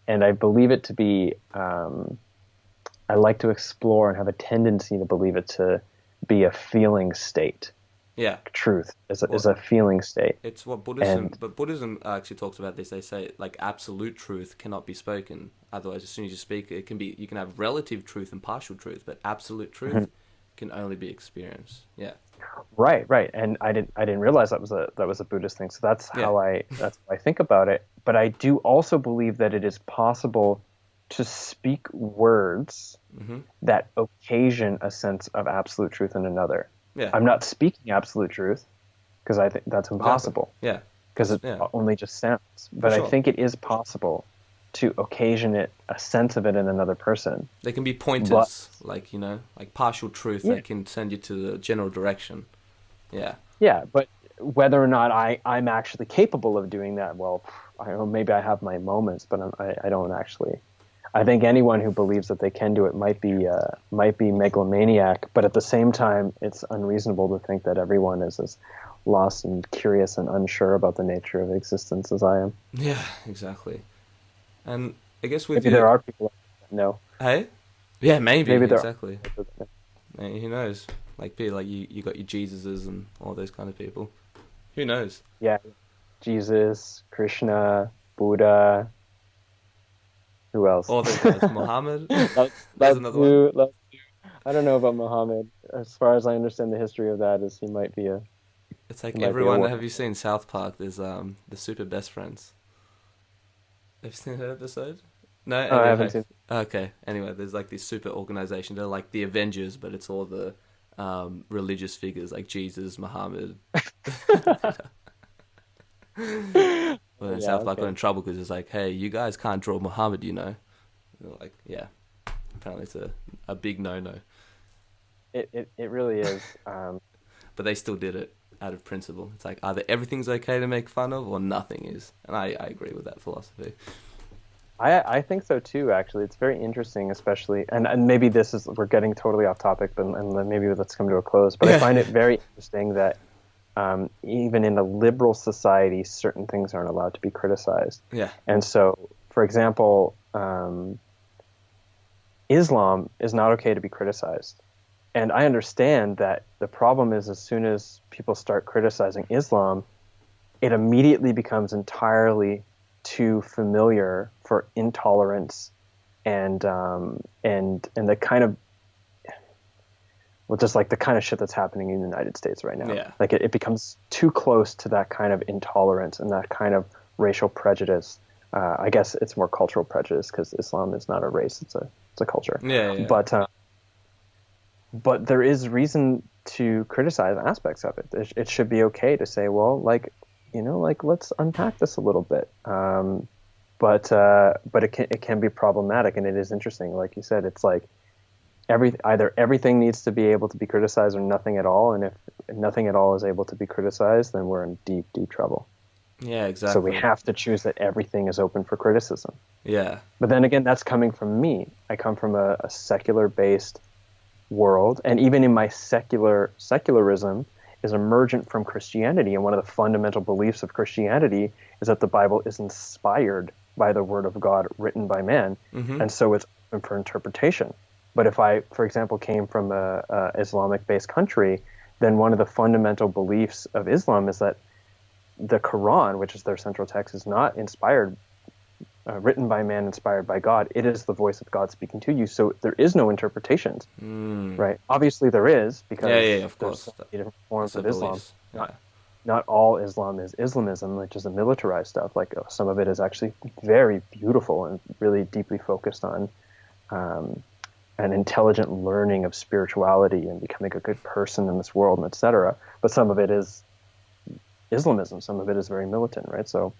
And I believe it to be, I like to explore and have a tendency to believe it to be a feeling state. Yeah. Truth is a feeling state. It's what Buddhism actually talks about this. They say like absolute truth cannot be spoken. Otherwise, as soon as you speak, you can have relative truth and partial truth, but absolute truth can only be experienced. Yeah. Right. And I didn't realize that was a Buddhist thing. So that's how I think about it. But I do also believe that it is possible to speak words that occasion a sense of absolute truth in another. Yeah. I'm not speaking absolute truth because I think that's impossible. Yeah. Because it only just sounds. But I think it is possible to occasion a sense of it in another person. They can be pointers, like partial truth that can send you to the general direction. Yeah. Yeah, but whether or not I'm actually capable of doing that, well, I don't know, maybe I have my moments, but I don't actually. I think anyone who believes that they can do it might be megalomaniac, but at the same time, it's unreasonable to think that everyone is as lost and curious and unsure about the nature of existence as I am. Yeah, exactly. And I guess maybe there are people that know. Hey? Yeah, maybe exactly. Maybe who knows? Like you got your Jesuses and all those kind of people. Who knows? Yeah, Jesus, Krishna, Buddha. Who else? All those guys. Muhammad. That's another one. I don't know about Muhammad. As far as I understand the history of that, is he might be a. It's like everyone. Have you seen South Park? There's the super best friends. Have you seen that episode? No, anyway, I haven't seen. Okay. Anyway, there's like this super organization. They're like the Avengers, but it's all the religious figures like Jesus, Muhammad. Well, then South Park got in trouble because it's like, hey, you guys can't draw Muhammad, And they're like, yeah. Apparently it's a big no-no. It really is. But they still did it. out of principle. It's like either everything's okay to make fun of or nothing is. And I agree with that philosophy. I think so too, actually. It's very interesting, especially, and maybe we're getting totally off topic, and maybe let's come to a close. But I find it very interesting that even in a liberal society, certain things aren't allowed to be criticized. Yeah. And so, for example, Islam is not okay to be criticized. And I understand that the problem is as soon as people start criticizing Islam, it immediately becomes entirely too familiar for intolerance and the kind of, well, just like the kind of shit that's happening in the United States right now. Yeah. Like it becomes too close to that kind of intolerance and that kind of racial prejudice. I guess it's more cultural prejudice because Islam is not a race; it's a culture. Yeah. But there is reason to criticize aspects of it. It should be okay to say, well, let's unpack this a little bit. But it can be problematic, and it is interesting. Like you said, it's like either everything needs to be able to be criticized or nothing at all. And if nothing at all is able to be criticized, then we're in deep, deep trouble. Yeah, exactly. So we have to choose that everything is open for criticism. Yeah. But then again, that's coming from me. I come from a secular-based world, and even in my secularism is emergent from Christianity. And one of the fundamental beliefs of Christianity is that the Bible is inspired by the Word of God written by man, and so it's open for interpretation. But if I, for example, came from a Islamic-based country, then one of the fundamental beliefs of Islam is that the Quran, which is their central text, is not inspired, written by man, inspired by God. It is the voice of God speaking to you. So there is no interpretations, right? Obviously there is, because of course. there's so many different forms of Islam. Yeah. Not all Islam is Islamism, which is the militarized stuff. Like some of it is actually very beautiful and really deeply focused on an intelligent learning of spirituality and becoming a good person in this world, and etc. But some of it is Islamism. Some of it is very militant, right? So,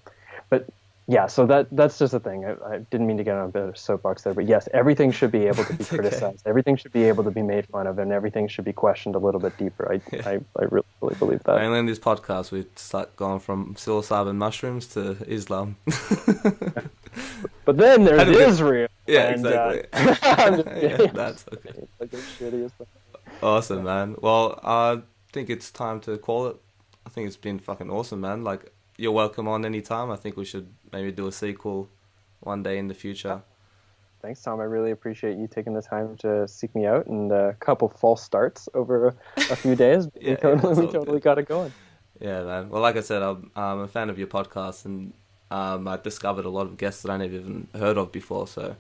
but yeah, so that's just a thing. I didn't mean to get on a bit of a soapbox there, but yes, everything should be able to be criticized. Okay. Everything should be able to be made fun of, and everything should be questioned a little bit deeper. I really believe that. Mainly in this podcast, we start going from psilocybin mushrooms to Islam. But then there's Israel. Yeah, and, exactly. That's okay. It's like the shittiest thing. Awesome, man. Well, I think it's time to call it. I think it's been fucking awesome, man. Like, you're welcome on any time. I think we should maybe do a sequel one day in the future. Thanks, Tom. I really appreciate you taking the time to seek me out, and a couple false starts over a few days. We totally got it going. Yeah, man. Well, like I said, I'm a fan of your podcast, and I discovered a lot of guests that I never even heard of before. So,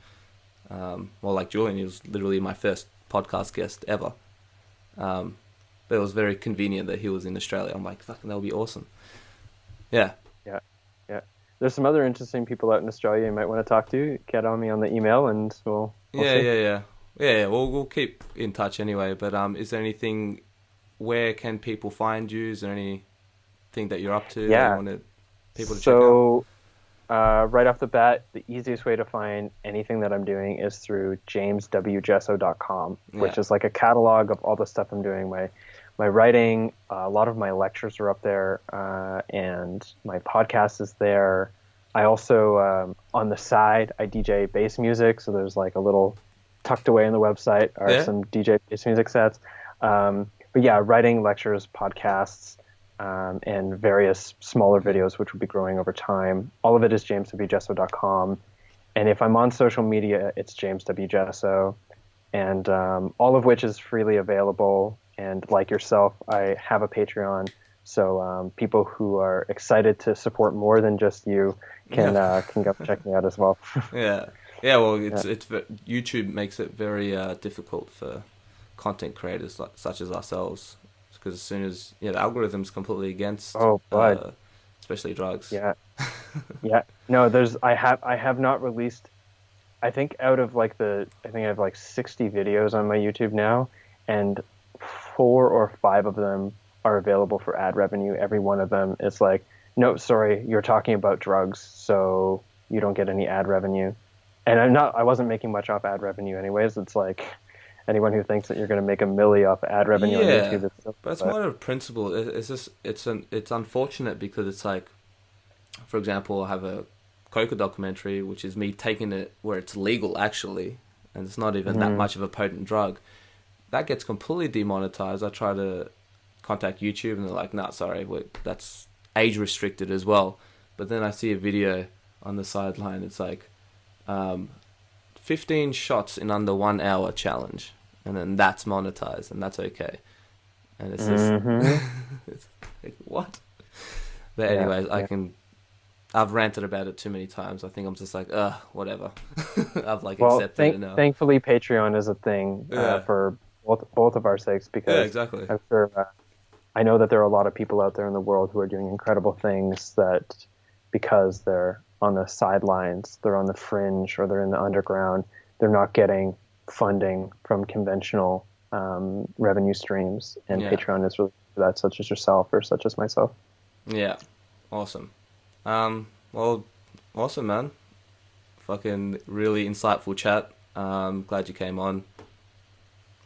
like Julian, he was literally my first podcast guest ever. But it was very convenient that he was in Australia. I'm like, fucking, that would be awesome. Yeah. There's some other interesting people out in Australia you might want to talk to. Get on me on the email, and we'll see. Yeah. We'll keep in touch anyway. But is there anything? Where can people find you? Is there anything that you're up to? Yeah. That you wanted people to check out? Right off the bat, the easiest way to find anything that I'm doing is through jameswjesso.com, which is like a catalog of all the stuff I'm doing. My writing, a lot of my lectures are up there, and my podcast is there. I also, on the side, I DJ bass music, so there's like a little tucked away in the website are some DJ bass music sets. But yeah, writing, lectures, podcasts, and various smaller videos, which will be growing over time. All of it is jameswjesso.com. And if I'm on social media, it's James W. Jesso, and all of which is freely available. And like yourself, I have a Patreon, so people who are excited to support more than just you can go check me out as well. Yeah. Well, it's YouTube makes it very difficult for content creators such as ourselves, because as soon as the algorithm's completely against, especially drugs. Yeah. No, I have not released. I think I have like 60 videos on my YouTube now, and 4 or 5 of them are available for ad revenue. Every one of them is like, no, sorry, you're talking about drugs, so you don't get any ad revenue. And I wasn't making much off ad revenue anyways. It's like, anyone who thinks that you're going to make a milli off ad revenue on YouTube, it's silly, but it's more of a principle. It's just it's unfortunate because it's like, for example, I have a Coca documentary, which is me taking it where it's legal actually, and it's not even that much of a potent drug. That gets completely demonetized. I try to contact YouTube, and they're like, "Nah, sorry, that's age restricted as well." But then I see a video on the sideline. It's like 15 shots in under 1 hour challenge, and then that's monetized, and that's okay. And it's just it's like, what? But anyways, I've ranted about it too many times. I think I'm just like, whatever. I've accepted it now. Thankfully, Patreon is a thing for both of our sakes, because exactly. I'm sure, I know that there are a lot of people out there in the world who are doing incredible things that, because they're on the sidelines, they're on the fringe, or they're in the underground, they're not getting funding from conventional revenue streams. And Patreon is really for that, such as yourself or such as myself. Yeah, awesome. Well, awesome, man. Fucking really insightful chat. Glad you came on.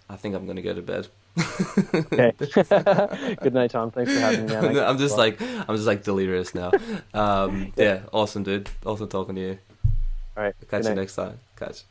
I think I'm gonna go to bed. Okay. Good night, Tom. Thanks for having me on. I'm just like delirious now. Yeah, awesome, dude. Awesome talking to you. All right. Catch you next time. Catch.